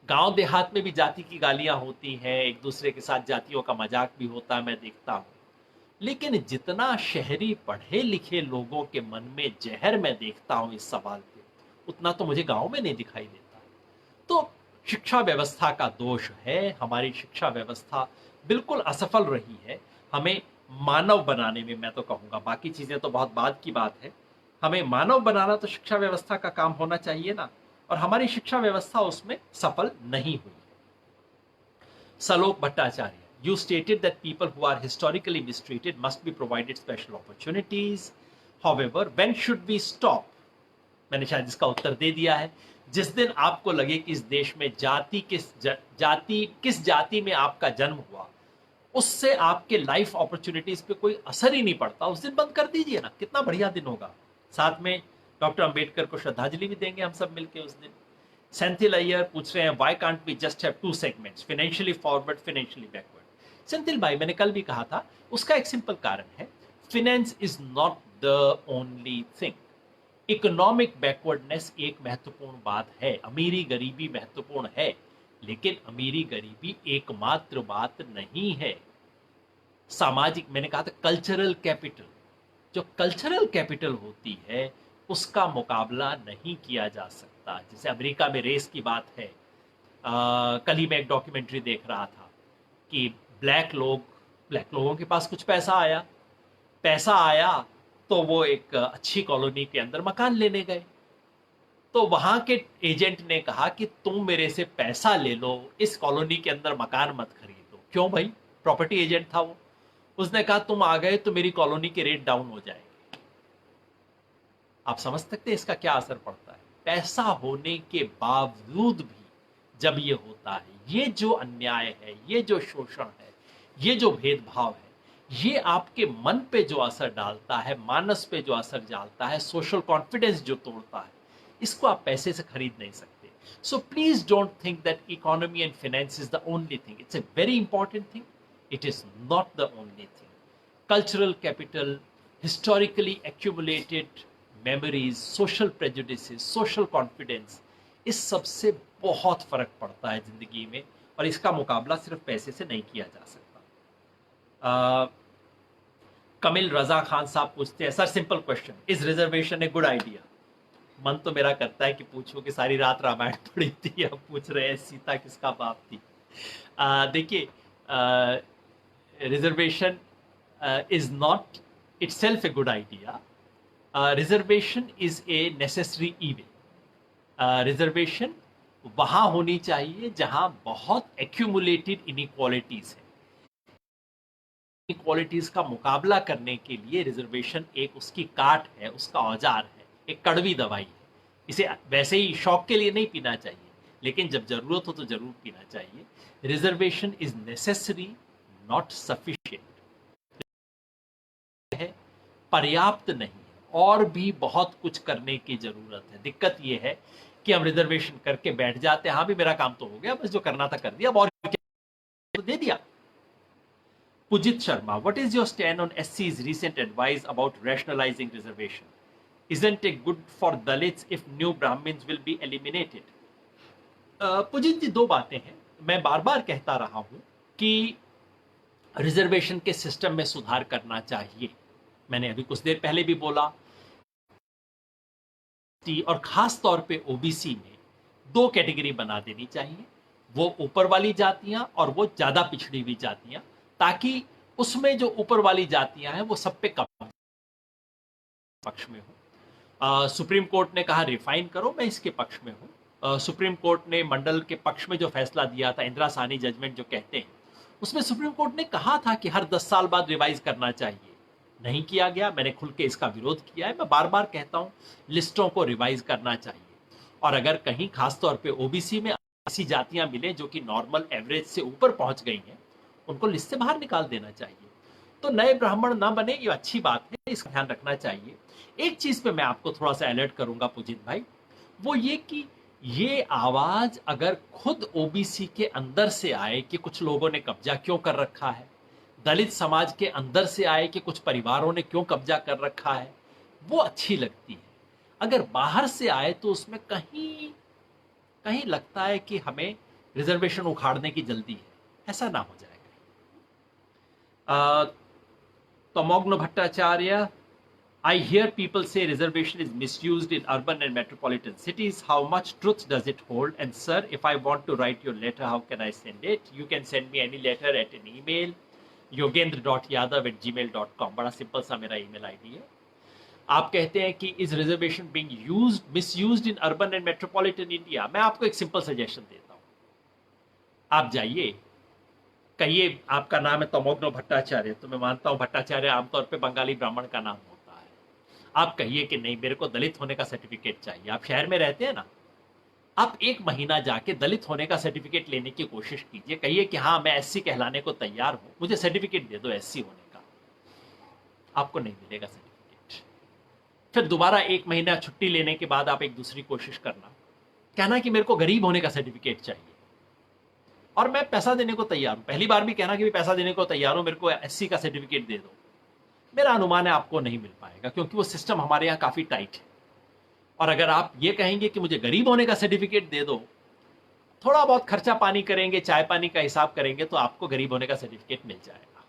Speaker 1: गांव देहात में भी जाति की गालियां होती हैं, एक दूसरे के साथ जातियों का मजाक भी होता है, मैं देखता हूं। लेकिन जितना शहरी पढ़े लिखे लोगों के मन में जहर मैं देखता हूं इस सवाल पे, उतना तो मुझे गांव में नहीं दिखाई देता। तो शिक्षा व्यवस्था का दोष है, हमारी शिक्षा व्यवस्था बिल्कुल असफल रही है हमें मानव बनाने में। मैं तो कहूंगा, बाकी चीजें तो बहुत बाद की बात है, हमें मानव बनाना तो शिक्षा व्यवस्था का काम होना चाहिए ना, और हमारी शिक्षा व्यवस्था उसमें सफल नहीं हुई। सलोक Bhattacharya, you stated that people who are historically mistreated must be provided special opportunities. However, when should we stop? मैंने शायद इसका उत्तर दे दिया है। जिस दिन आपको लगे कि इस देश में किस जाति में आपका जन्म हुआ, उससे आपके लाइफ अपॉर्चुनिटीज पे कोई असर ही नहीं पड़ता, उस दिन बंद कर दीजिए ना, कितना बढ़िया दिन होगा। साथ में डॉक्टर अंबेडकर को श्रद्धांजलि भी देंगे हम सब मिलके उस दिन। सेंथिल अय्यर पूछ रहे हैं, why can't we just have two segments, financially forward, financially backward? Senthil भाई, मैंने कल भी कहा था, उसका एक सिंपल कारण है, finance is not the only thing. Economic backwardness एक महत्वपूर्ण बात है, अमीरी गरीबी महत्वपूर्ण है, लेकिन अमीरी गरीबी एकमात्र बात नहीं है। सामाजिक, मैंने कहा था कल्चरल कैपिटल, जो कल्चरल कैपिटल होती है उसका मुकाबला नहीं किया जा सकता। जैसे अमेरिका में रेस की बात है, कल ही मैं एक डॉक्यूमेंट्री देख रहा था कि ब्लैक लोगों के पास कुछ पैसा आया तो वो एक अच्छी कॉलोनी के अंदर मकान लेने गए। तो वहां के एजेंट ने कहा कि तुम मेरे से पैसा ले लो, इस कॉलोनी के अंदर मकान मत खरीदो। क्यों भाई? प्रॉपर्टी एजेंट था वो। उसने कहा तुम आ गए तो मेरी कॉलोनी के रेट डाउन हो जाएंगे। आप समझ सकते हैं इसका क्या असर पड़ता है। पैसा होने के बावजूद भी जब ये होता है, ये जो अन्याय है, ये जो शोषण है, ये जो भेदभाव है, ये आपके मन पे जो असर डालता है, मानस पे जो असर डालता है, सोशल कॉन्फिडेंस जो तोड़ता है, इसको आप पैसे से खरीद नहीं सकते. So please don't think that economy and finance is the only thing. It's a very important thing. It is not the only thing. Cultural capital, historically accumulated memories, social prejudices, social confidence, इस सब से बहुत फर्क पड़ता है जिंदगी में, और इसका मुकाबला सिर्फ पैसे से नहीं किया जा सकता. कमिल रजा खान साहब पूछते हैं, sir simple question, is reservation a good idea? मन तो मेरा करता है कि पूछूं कि सारी रात रामायण पढ़ी थी, अब पूछ रहे हैं सीता किसका बाप थी. देखिए, reservation is not itself a good idea. Reservation is a necessary evil. Reservation वहां होनी चाहिए जहां बहुत accumulated inequalities है. inequalities का मुकाबला करने के लिए रिजर्वेशन एक उसकी काट है, उसका औजार है, एक कड़वी दवाई है. इसे वैसे ही शौक के लिए नहीं पीना चाहिए, लेकिन जब जरूरत हो तो जरूर पीना चाहिए. Reservation is necessary, not sufficient. है, पर्याप्त नहीं है, और भी बहुत कुछ करने की जरूरत है. दिक्कत यह है कि हम रिजर्वेशन करके बैठ जाते हैं, हाँ भी मेरा काम तो हो गया, बस जो करना था कर दिया, अब और क्या दे दिया. Pujit Sharma, what is your stand on SC's recent advice about rationalizing reservation? Isn't it good for Dalits if new Brahmins will be eliminated? Pujit जी, दो बातें हैं. मैं बार बार कहता रहा हूं कि रिजर्वेशन के सिस्टम में सुधार करना चाहिए. मैंने अभी कुछ देर पहले भी बोला, और खास तौर पे ओबीसी में दो कैटेगरी बना देनी चाहिए, वो ऊपर वाली जातियां और वो ज्यादा पिछड़ी हुई जातियां, ताकि उसमें जो ऊपर वाली जातियां हैं वो सब पे कम पक्ष में हो. सुप्रीम कोर्ट ने कहा रिफाइन करो, मैं इसके पक्ष में हूं. सुप्रीम कोर्ट ने मंडल के पक्ष में जो फैसला दिया था, इंदिरा साहनी जजमेंट जो कहते हैं, उसमें सुप्रीम कोर्ट ने कहा था कि हर 10 साल बाद रिवाइज करना चाहिए. नहीं किया गया. मैंने खुल के इसका विरोध किया है. मैं बार बार कहता हूं, लिस्टों को रिवाइज करना चाहिए, और अगर कहीं खासतौर पे ओबीसी में ऐसी जातियां मिले जो कि नॉर्मल एवरेज से ऊपर पहुंच गई हैं, उनको लिस्ट से बाहर निकाल देना चाहिए. तो नए ब्राह्मण ना बने, ये अच्छी बात है, इसका ध्यान रखना चाहिए. एक चीज पे मैं आपको थोड़ा सा अलर्ट करूंगा पुजित भाई, वो ये कि ये आवाज अगर खुद ओबीसी के अंदर से आए कि कुछ लोगों ने कब्जा क्यों कर रखा है, दलित समाज के अंदर से आए कि कुछ परिवारों ने क्यों कब्जा कर रखा है, वो अच्छी लगती है. अगर बाहर से आए तो उसमें कहीं कहीं लगता है कि हमें रिजर्वेशन उखाड़ने की जल्दी है. ऐसा ना हो जाएगा. तमोग्न Bhattacharya, I hear people say reservation is misused in urban and metropolitan cities. How much truth does it hold? And sir, if I want to write your letter, how can I send it? You can send me any letter at an email, yogendra.yadav@gmail.com. बड़ा simple सा मेरा email ID है. आप कहते हैं कि is reservation being used, misused in urban and metropolitan India? मैं आपको एक सिंपल सजेशन देता हूं. आप जाइए, कहिए आपका नाम है तमोग्न भट्टाचार्य, तो मैं मानता हूं भट्टाचार्य आमतौर पे बंगाली ब्राह्मण का नाम होता है. आप कहिए कि नहीं, मेरे को दलित होने का सर्टिफिकेट चाहिए. आप शहर में रहते हैं ना, आप 1 महीना जाके दलित होने का सर्टिफिकेट लेने की कोशिश कीजिए. कहिए कि हाँ, मैं एससी कहलाने को तैयार हूं, मुझे सर्टिफिकेट दे दो एससी होने का. आपको नहीं मिलेगा सर्टिफिकेट. फिर दोबारा 1 महीना छुट्टी लेने के बाद आप एक दूसरी कोशिश करना, कहना कि मेरे को गरीब होने का सर्टिफिकेट चाहिए और मैं पैसा देने को तैयार हूं. पहली बार भी कहना कि मैं पैसा देने को तैयार हूं, मेरे को एससी का सर्टिफिकेट दे दो. मेरा अनुमान है आपको नहीं मिल पाएगा, क्योंकि वो सिस्टम हमारे यहाँ काफी टाइट है. और अगर आप ये कहेंगे कि मुझे गरीब होने का सर्टिफिकेट दे दो, थोड़ा बहुत खर्चा पानी करेंगे, चाय पानी का हिसाब करेंगे, तो आपको गरीब होने का सर्टिफिकेट मिल जाएगा.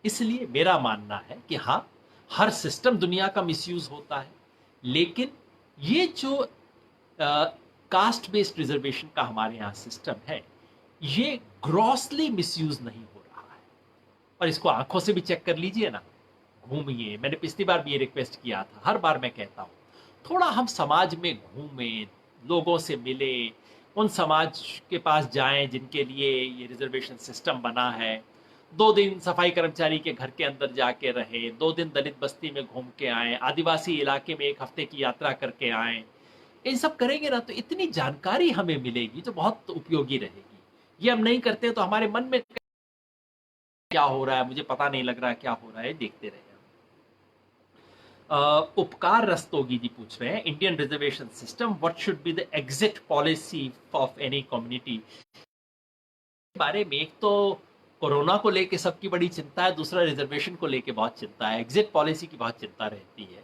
Speaker 1: इसलिए मेरा मानना है कि हाँ, हर सिस्टम दुनिया का मिसयूज होता है, लेकिन ये जो कास्ट बेस्ड रिजर्वेशन का हमारे यहाँ सिस्टम है, ये ग्रॉसली मिसयूज नहीं हो रहा है. और इसको आंखों से भी चेक कर लीजिए ना, घूमिए. मैंने पिछली बार भी ये रिक्वेस्ट किया था, हर बार मैं कहता हूँ, थोड़ा हम समाज में घूमें, लोगों से मिले, उन समाज के पास जाएं जिनके लिए ये रिजर्वेशन सिस्टम बना है. 2 दिन सफाई कर्मचारी के घर के अंदर जाके रहे, 2 दिन दलित बस्ती में घूम के आए, आदिवासी इलाके में 1 हफ्ते की यात्रा करके आए, इन सब करेंगे ना तो इतनी जानकारी हमें मिलेगी जो बहुत उपयोगी रहेगी। ये हम नहीं करते तो हमारे मन में क्या हो रहा है मुझे पता नहीं लग रहा है, क्या हो रहा है, देखते रहे। उपकार रस्तोगी जी पूछ रहे हैं, Indian reservation system, what should be the exit policy of any community. बारे में एक तो कोरोना को लेके सबकी बड़ी चिंता है, दूसरा रिजर्वेशन को लेके बहुत चिंता है, एग्जिट पॉलिसी की बहुत चिंता रहती है।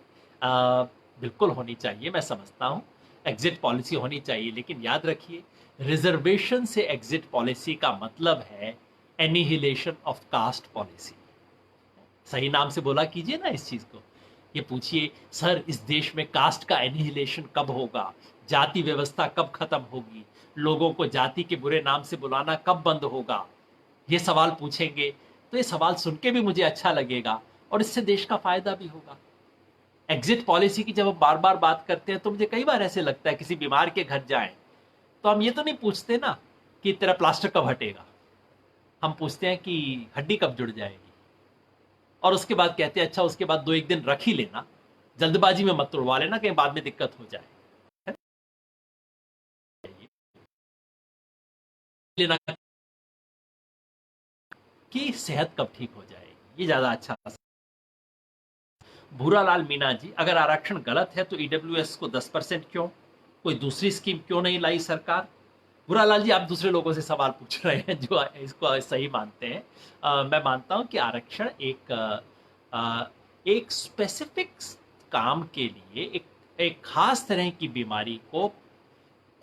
Speaker 1: बिल्कुल होनी चाहिए, मैं समझता हूँ एग्जिट पॉलिसी होनी चाहिए, लेकिन याद रखिए रिजर्वेशन से एग्जिट पॉलिसी का मतलब है एनिहिलेशन ऑफ कास्ट पॉलिसी। सही नाम से बोला कीजिए ना इस चीज को। ये पूछिए सर इस देश में कास्ट का एनिहिलेशन कब होगा, जाति व्यवस्था कब खत्म होगी, लोगों को जाति के बुरे नाम से बुलाना कब बंद होगा, ये सवाल पूछेंगे तो ये सवाल सुन के भी मुझे अच्छा लगेगा और इससे देश का फायदा भी होगा। एग्जिट पॉलिसी की जब हम बार बार बात करते हैं तो मुझे कई बार ऐसे लगता है किसी बीमार के घर जाएं तो हम ये तो नहीं पूछते ना कि तेरा प्लास्टर कब हटेगा, हम पूछते हैं कि हड्डी कब जुड़ जाएगी, और उसके बाद कहते हैं अच्छा उसके बाद 2-1 दिन रख ही लेना, जल्दबाजी में मत तोड़वा लेना कहीं बाद में दिक्कत हो जाए। लेना कि सेहत कब ठीक हो जाएगी, ये ज्यादा अच्छा। भूरालाल मीना जी, अगर आरक्षण गलत है तो ईडब्ल्यूएस को 10% क्यों, कोई दूसरी स्कीम क्यों नहीं लाई सरकार। भूरालाल जी आप दूसरे लोगों से सवाल पूछ रहे हैं जो इसको सही मानते हैं। मैं मानता हूं कि आरक्षण एक स्पेसिफिक काम के लिए एक खास तरह की बीमारी को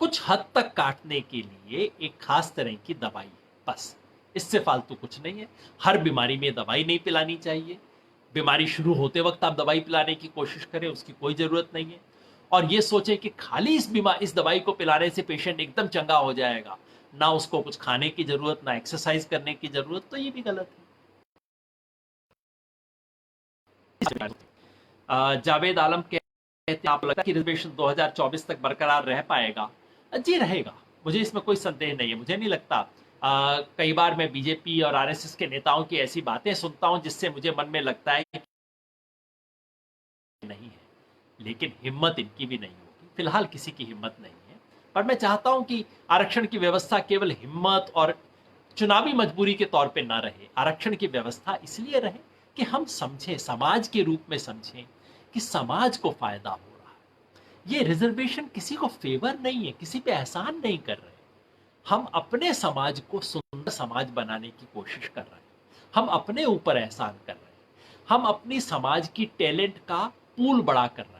Speaker 1: कुछ हद तक काटने के लिए एक खास तरह की दवाई है, बस इससे फालतू कुछ नहीं है। हर बीमारी में दवाई नहीं पिलानी चाहिए, बीमारी शुरू होते वक्त आप दवाई पिलाने की कोशिश करें उसकी कोई जरूरत नहीं है। और ये सोचें कि खाली इस दवाई को पिलाने से पेशेंट एकदम चंगा हो जाएगा, ना उसको कुछ खाने की जरूरत ना एक्सरसाइज करने की जरूरत, तो ये भी गलत है। जावेद आलम कहते हैं आप लगता है कि रिजर्वेशन 2024 तक बरकरार रह पाएगा। जी रहेगा, मुझे इसमें कोई संदेह नहीं है। मुझे नहीं लगता, कई बार मैं बीजेपी और आरएसएस के नेताओं की ऐसी बातें सुनता हूं जिससे मुझे मन में लगता है कि नहीं है, लेकिन हिम्मत इनकी भी नहीं होगी, फिलहाल किसी की हिम्मत नहीं है। पर मैं चाहता हूं कि आरक्षण की व्यवस्था केवल हिम्मत और चुनावी मजबूरी के तौर पे ना रहे। आरक्षण की व्यवस्था इसलिए रहे कि हम समझें, समाज के रूप में समझें कि समाज को फायदा हो रहा है। ये रिजर्वेशन किसी को फेवर नहीं है, किसी पे एहसान नहीं कर रहे, हम अपने समाज को सुंदर समाज बनाने की कोशिश कर रहे हैं, हम अपने ऊपर एहसान कर रहे हैं, हम अपनी समाज की टैलेंट का पूल बड़ा कर रहे हैं।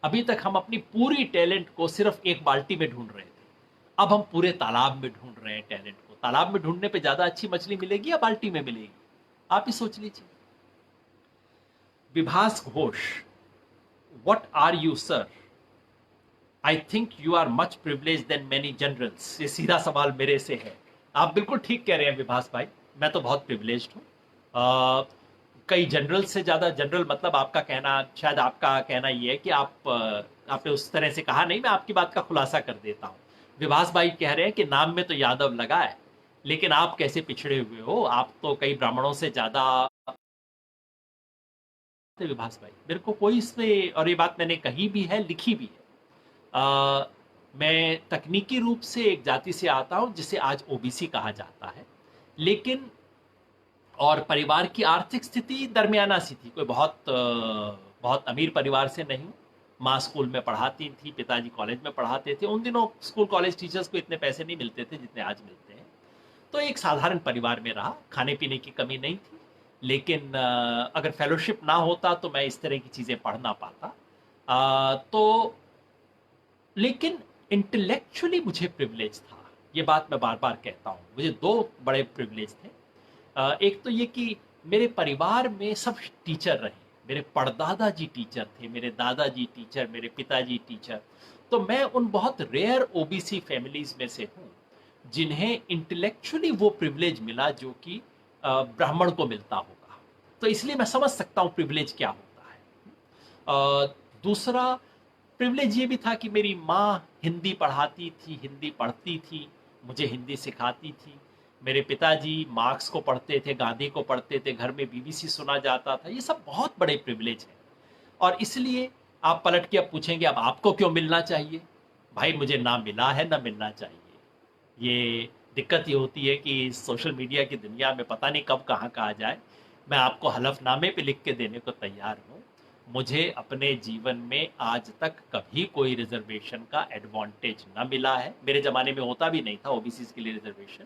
Speaker 1: अभी तक हम अपनी पूरी टैलेंट को सिर्फ एक बाल्टी में ढूंढ रहे थे, अब हम पूरे तालाब में ढूंढ रहे हैं टैलेंट को। तालाब में ढूंढने पे ज्यादा अच्छी मछली मिलेगी या बाल्टी में मिलेगी, आप ही सोच लीजिए। Vibhas Ghosh, what are you sir, I think you are much privilege then many generals. ये सीधा सवाल मेरे से है। आप बिल्कुल ठीक कह रहे हैं विभास भाई, मैं तो बहुत प्रिविलेज्ड हूँ। कई जनरल से ज्यादा, जनरल मतलब आपका कहना, शायद आपका कहना ये है कि आपने उस तरह से कहा नहीं, मैं आपकी बात का खुलासा कर देता हूँ। विभास भाई कह रहे हैं कि नाम में तो यादव लगा है, लेकिन आप कैसे पिछड़े हुए हो, आप तो कई ब्राह्मणों से ज्यादा। विभास भाई मेरे को कोई इसमें, और ये बात मैंने कही भी है लिखी भी है, मैं तकनीकी रूप से एक जाति से आता हूं जिसे आज ओबीसी कहा जाता है, लेकिन और परिवार की आर्थिक स्थिति दरमियाना सी थी, कोई बहुत अमीर परिवार से नहीं। माँ स्कूल में पढ़ाती थी, पिताजी कॉलेज में पढ़ाते थे। उन दिनों स्कूल कॉलेज टीचर्स को इतने पैसे नहीं मिलते थे जितने आज मिलते हैं। तो एक साधारण परिवार में रहा, खाने पीने की कमी नहीं थी, लेकिन अगर फेलोशिप ना होता तो मैं इस तरह की चीज़ें पढ़ ना पाता। तो लेकिन इंटेलेक्चुअली मुझे प्रिविलेज था, ये बात मैं बार बार कहता हूँ। मुझे 2 बड़े प्रिविलेज थे। एक तो ये कि मेरे परिवार में सब टीचर रहे, मेरे परदादा जी टीचर थे, मेरे दादाजी टीचर, मेरे पिताजी टीचर। तो मैं उन बहुत रेयर ओबीसी फैमिलीज में से हूँ जिन्हें इंटेलेक्चुअली वो प्रिविलेज मिला जो कि ब्राह्मण को मिलता होगा। तो इसलिए मैं समझ सकता हूँ प्रिविलेज क्या होता है। दूसरा प्रिविलेज ये भी था कि मेरी माँ हिंदी पढ़ाती थी, हिंदी पढ़ती थी, मुझे हिंदी सिखाती थी। मेरे पिताजी मार्क्स को पढ़ते थे, गांधी को पढ़ते थे, घर में बीबीसी सुना जाता था। ये सब बहुत बड़े प्रिविलेज हैं, और इसलिए आप पलट के अब पूछेंगे अब आपको क्यों मिलना चाहिए। भाई मुझे ना मिला है ना मिलना चाहिए। ये दिक्कत ये होती है कि सोशल मीडिया की दुनिया में पता नहीं कब कहाँ का आ जाए। मैं आपको हलफनामे पे लिख के देने को तैयार हूँ। मुझे अपने जीवन में आज तक कभी कोई रिजर्वेशन का एडवांटेज ना मिला है। मेरे ज़माने में होता भी नहीं था ओबीसी के लिए रिजर्वेशन।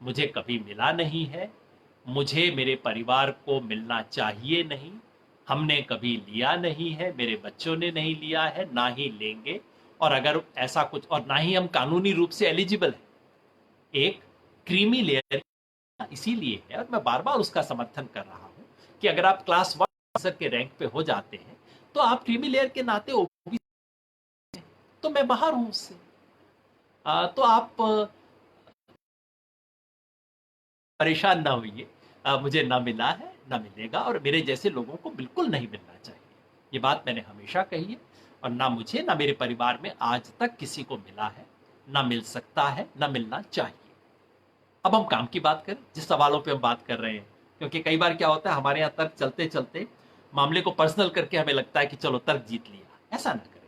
Speaker 1: मुझे कभी मिला नहीं है। मुझे मेरे परिवार को मिलना चाहिए नहीं। हमने कभी लिया नहीं है, मेरे बच्चों ने नहीं लिया है, ना ही लेंगे। और अगर ऐसा कुछ, और ना ही हम कानूनी रूप से एलिजिबल हैं। एक क्रीमी लेयर इसीलिए है, और मैं बार बार उसका समर्थन कर रहा हूं कि अगर आप क्लास 1 ऑफिसर के रैंक पे हो जाते हैं तो आप क्रीमी लेयर के नाते ओबीसी, तो मैं बाहर हूं उससे। तो आप परेशान ना होइए। मुझे ना मिला है ना मिलेगा, और मेरे जैसे लोगों को बिल्कुल नहीं मिलना चाहिए। ये बात मैंने हमेशा कही है, और ना मुझे ना मेरे परिवार में आज तक किसी को मिला है, ना मिल सकता है, ना मिलना चाहिए। अब हम काम की बात करें, जिस सवालों पे हम बात कर रहे हैं, क्योंकि कई बार क्या होता है हमारे यहाँ तर्क चलते चलते मामले को पर्सनल करके हमें लगता है कि चलो तर्क जीत लिया। ऐसा ना करें।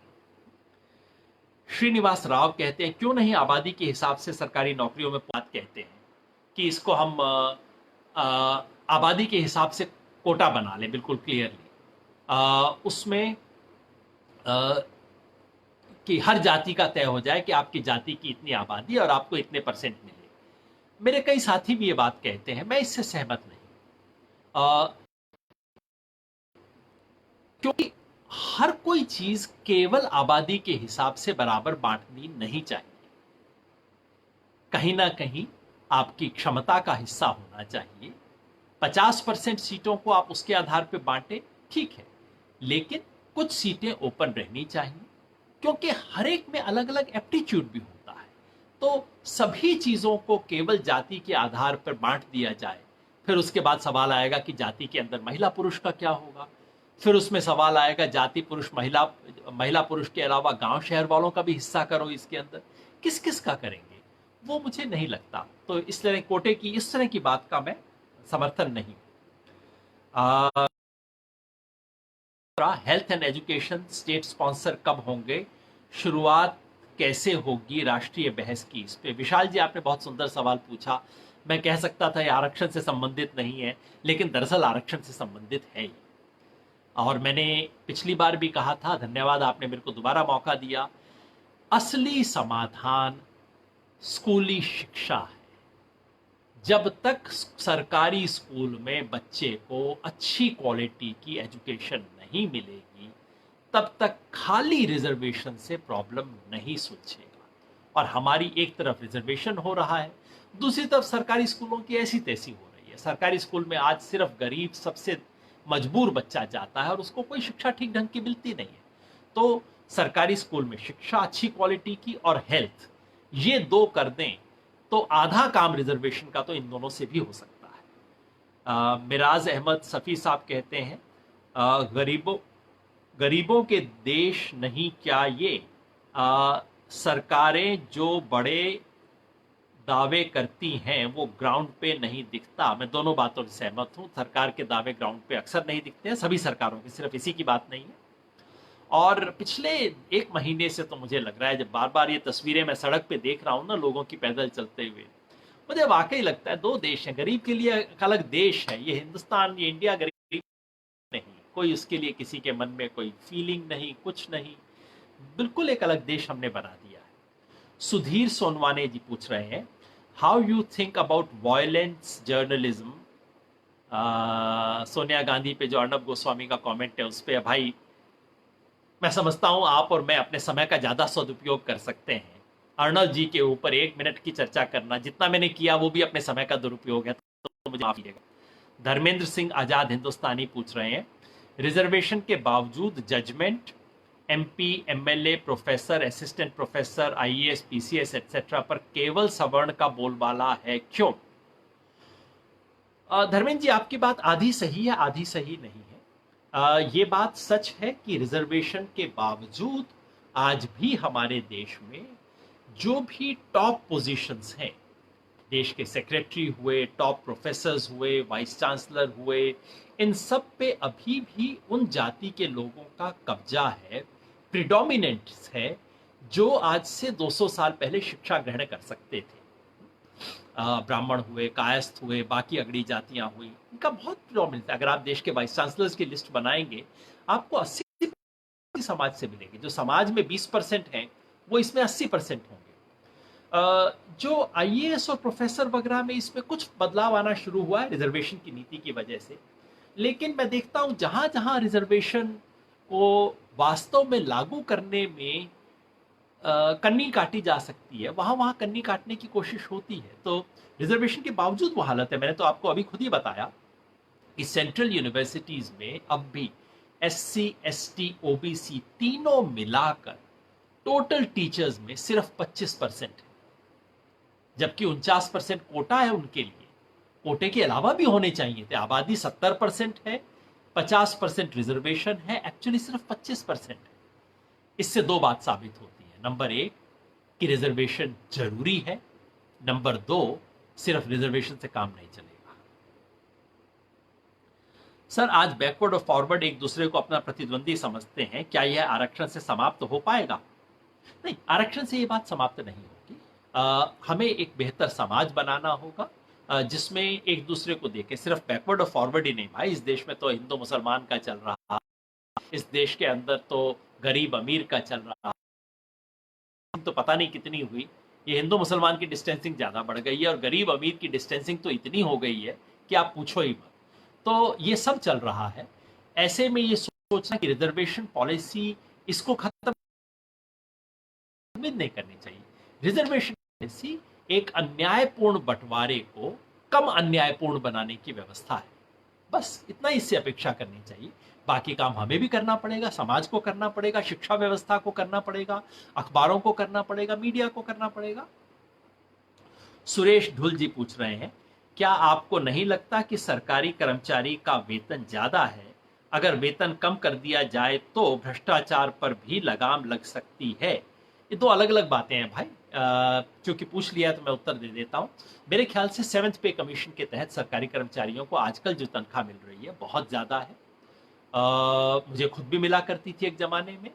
Speaker 1: श्रीनिवास राव कहते हैं क्यों नहीं आबादी के हिसाब से सरकारी नौकरियों में बात कहते हैं कि इसको हम आबादी के हिसाब से कोटा बना लें, बिल्कुल क्लियरली उसमें कि हर जाति का तय हो जाए कि आपकी जाति की इतनी आबादी और आपको इतने परसेंट मिले। मेरे कई साथी भी ये बात कहते हैं, मैं इससे सहमत नहीं। क्योंकि हर कोई चीज केवल आबादी के हिसाब से बराबर बांटनी नहीं चाहिए। कहीं ना कहीं आपकी क्षमता का हिस्सा होना चाहिए। 50% सीटों को आप उसके आधार पर बांटें, ठीक है, लेकिन कुछ सीटें ओपन रहनी चाहिए, क्योंकि हर एक में अलग अलग एप्टीट्यूड भी होता है। तो सभी चीजों को केवल जाति के आधार पर बांट दिया जाए, फिर उसके बाद सवाल आएगा कि जाति के अंदर महिला पुरुष का क्या होगा। फिर उसमें सवाल आएगा जाति पुरुष महिला, महिला पुरुष के अलावा गांव शहर वालों का भी हिस्सा करो इसके अंदर। किस किस का करेंगे, वो मुझे नहीं लगता। तो इस तरह कोटे की, इस तरह की बात का मैं समर्थन नहीं। Health and education state sponsor कब होंगे, शुरुआत कैसे होगी राष्ट्रीय बहस की, इस पे विशाल जी आपने बहुत सुंदर सवाल पूछा। मैं कह सकता था ये आरक्षण से संबंधित नहीं है, लेकिन दरअसल आरक्षण से संबंधित है। और मैंने पिछली बार भी कहा था, धन्यवाद आपने मेरे को दोबारा मौका दिया। असली समाधान स्कूली शिक्षा है। जब तक सरकारी स्कूल में बच्चे को अच्छी क्वालिटी की एजुकेशन नहीं मिलेगी, तब तक खाली रिजर्वेशन से प्रॉब्लम नहीं सुलझेगा। और हमारी एक तरफ रिजर्वेशन हो रहा है, दूसरी तरफ सरकारी स्कूलों की ऐसी तैसी हो रही है। सरकारी स्कूल में आज सिर्फ गरीब, सबसे मजबूर बच्चा जाता है और उसको कोई शिक्षा ठीक ढंग की मिलती नहीं है। तो सरकारी स्कूल में शिक्षा अच्छी क्वालिटी की और हेल्थ, ये दो कर दें तो आधा काम रिजर्वेशन का तो इन दोनों से भी हो सकता है। मिराज अहमद सफ़ी साहब कहते हैं गरीबों के देश नहीं क्या ये, सरकारें जो बड़े दावे करती हैं वो ग्राउंड पे नहीं दिखता। मैं दोनों बातों से सहमत हूं। सरकार के दावे ग्राउंड पे अक्सर नहीं दिखते हैं, सभी सरकारों के, सिर्फ इसी की बात नहीं है। और पिछले एक महीने से तो मुझे लग रहा है, जब बार बार ये तस्वीरें मैं सड़क पे देख रहा हूँ ना, लोगों की पैदल चलते हुए, मुझे वाकई लगता है दो देश हैं। गरीब के लिए एक अलग देश है, ये हिंदुस्तान, ये इंडिया। गरीब नहीं, कोई उसके लिए किसी के मन में कोई फीलिंग नहीं, कुछ नहीं, बिल्कुल एक अलग देश हमने बना दिया है। सुधीर सोनवाने जी पूछ रहे हैं how you think about violence journalism. Sonia Gandhi पे जो अर्नब गोस्वामी का कमेंट है उस पर, भाई मैं समझता हूं आप और मैं अपने समय का ज्यादा सदुपयोग कर सकते हैं। अर्नब जी के ऊपर 1 मिनट की चर्चा करना, जितना मैंने किया वो भी अपने समय का दुरुपयोग है, तो मुझे माफ कीजिएगा। धर्मेंद्र सिंह आजाद हिंदुस्तानी पूछ रहे हैं रिजर्वेशन के बावजूद judgement MP, MLA, professor, assistant professor, IAS, PCS etcetera पर केवल सवर्ण का बोलबाला है, क्यों? धर्मेंद्र जी, आपकी बात आधी सही है, आधी सही नहीं है। ये बात सच है कि रिजर्वेशन के बावजूद आज भी हमारे देश में जो भी टॉप पोजीशंस हैं, देश के सेक्रेटरी हुए, टॉप प्रोफेसर्स हुए, वाइस चांसलर हुए, इन सब पे अभी भी उन जाति के लोगों का कब्जा है, प्रिडोमिनेंट है, जो आज से 200 साल पहले शिक्षा ग्रहण कर सकते थे। ब्राह्मण हुए, कायस्थ हुए, बाकी अगड़ी जातियां हुई, इनका बहुत प्रॉब्लम मिलता है। अगर आप देश के वाइस चांसलर्स की लिस्ट बनाएंगे, आपको 80 समाज से मिलेंगे। जो समाज में 20% हैं, वो इसमें 80% होंगे। जो आईएएस और प्रोफेसर वगैरह में इसमें कुछ बदलाव आना शुरू हुआ है रिजर्वेशन की नीति की वजह से। लेकिन मैं देखता हूं जहां जहां रिजर्वेशन को वास्तव में लागू करने में कन्नी काटी जा सकती है, वहां वहां कन्नी काटने की कोशिश होती है। तो रिजर्वेशन के बावजूद वो हालत है। मैंने तो आपको अभी खुद ही बताया कि सेंट्रल यूनिवर्सिटीज में अब भी एससी, एसटी, ओबीसी तीनों मिलाकर टोटल टीचर्स में सिर्फ 25% है, जबकि 49% कोटा है उनके लिए। कोटे के अलावा भी होने चाहिए थे। आबादी 70% है, 50% रिजर्वेशन है, एक्चुअली सिर्फ 25% है। इससे दो बात साबित होती है। नंबर एक, कि रिजर्वेशन जरूरी है। नंबर दो, सिर्फ रिजर्वेशन से काम नहीं चलेगा। सर, आज बैकवर्ड और फॉरवर्ड एक दूसरे को अपना प्रतिद्वंदी समझते हैं, क्या यह आरक्षण से समाप्त हो पाएगा? नहीं, आरक्षण से यह बात समाप्त नहीं होगी। हमें एक बेहतर समाज बनाना होगा, जिसमें एक दूसरे को देखे। सिर्फ बैकवर्ड और फॉरवर्ड ही नहीं भाई, इस देश में तो हिंदू मुसलमान का चल रहा है, इस देश के अंदर तो गरीब अमीर का चल रहा है। तो पता नहीं कितनी हुई, ये हिंदू मुसलमान की डिस्टेंसिंग ज्यादा बढ़ गई है, और गरीब अमीर की डिस्टेंसिंग तो इतनी हो गई है कि आप पूछो ही मत। तो ये सब चल रहा है। ऐसे में ये सोचना कि रिजर्वेशन पॉलिसी इसको खत्म नहीं करनी चाहिए। रिजर्वेशन पॉलिसी एक अन्यायपूर्ण बंटवारे को कम अन्यायपूर्ण बनाने की व्यवस्था है। बस इतना ही इससे अपेक्षा करनी चाहिए। बाकी काम हमें भी करना पड़ेगा, समाज को करना पड़ेगा, शिक्षा व्यवस्था को करना पड़ेगा, अखबारों को करना पड़ेगा, मीडिया को करना पड़ेगा। सुरेश ढुल जी पूछ रहे हैं, क्या आपको नहीं लगता कि सरकारी कर्मचारी का वेतन ज्यादा है? अगर वेतन कम कर दिया जाए तो भ्रष्टाचार पर भी लगाम लग सकती है। ये दो अलग अलग बातें हैं भाई। क्योंकि पूछ लिया तो मैं उत्तर दे देता हूं। मेरे ख्याल से 7th पे कमीशन के तहत सरकारी कर्मचारियों को आजकल जो तनख्वाह मिल रही है बहुत ज्यादा है। मुझे खुद भी मिला करती थी एक जमाने में।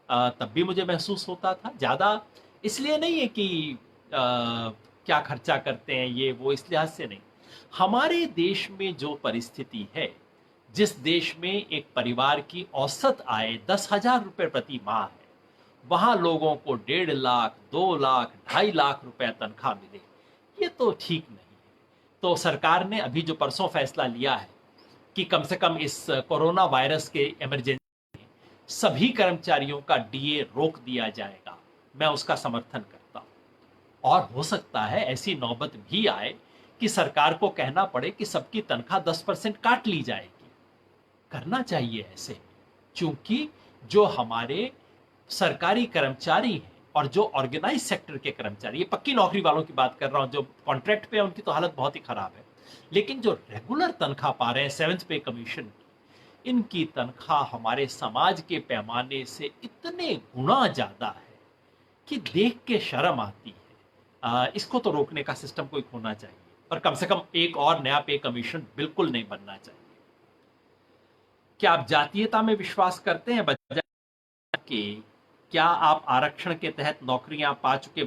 Speaker 1: तब भी मुझे महसूस होता था ज्यादा। इसलिए नहीं है कि क्या खर्चा करते हैं ये वो, इस लिहाज से नहीं। हमारे देश में जो परिस्थिति है, जिस देश में एक परिवार की औसत आय 10,000 रुपए प्रति माह है, वहां लोगों को 1.5 लाख, 2 लाख, 2.5 लाख रुपए तनख्वाह मिले, ये तो ठीक नहीं है। तो सरकार ने अभी जो परसों फैसला लिया है कि कम से कम इस कोरोना वायरस के इमरजेंसी में सभी कर्मचारियों का डीए रोक दिया जाएगा, मैं उसका समर्थन करता हूं। और हो सकता है ऐसी नौबत भी आए कि सरकार को कहना पड़े कि सबकी तनख्वाह 10% काट ली जाएगी। करना चाहिए ऐसे, क्योंकि जो हमारे सरकारी कर्मचारी हैं और जो ऑर्गेनाइज सेक्टर के कर्मचारी, ये पक्की नौकरी वालों की बात कर रहा हूं, जो कॉन्ट्रैक्ट पे है उनकी तो हालत बहुत ही खराब है। लेकिन जो रेगुलर तनख्वाह पा रहे हैं 7th पे कमीशन, इनकी तनख्वाह हमारे समाज के पैमाने से इतने गुना ज्यादा है कि देख के शर्म आती है। इसको तो रोकने का सिस्टम कोई होना चाहिए, और कम से कम एक और नया पे कमीशन बिल्कुल नहीं बनना चाहिए। क्या आप जातीयता में विश्वास करते हैं? बजाय कि क्या आप आरक्षण के तहत नौकरियां पा चुके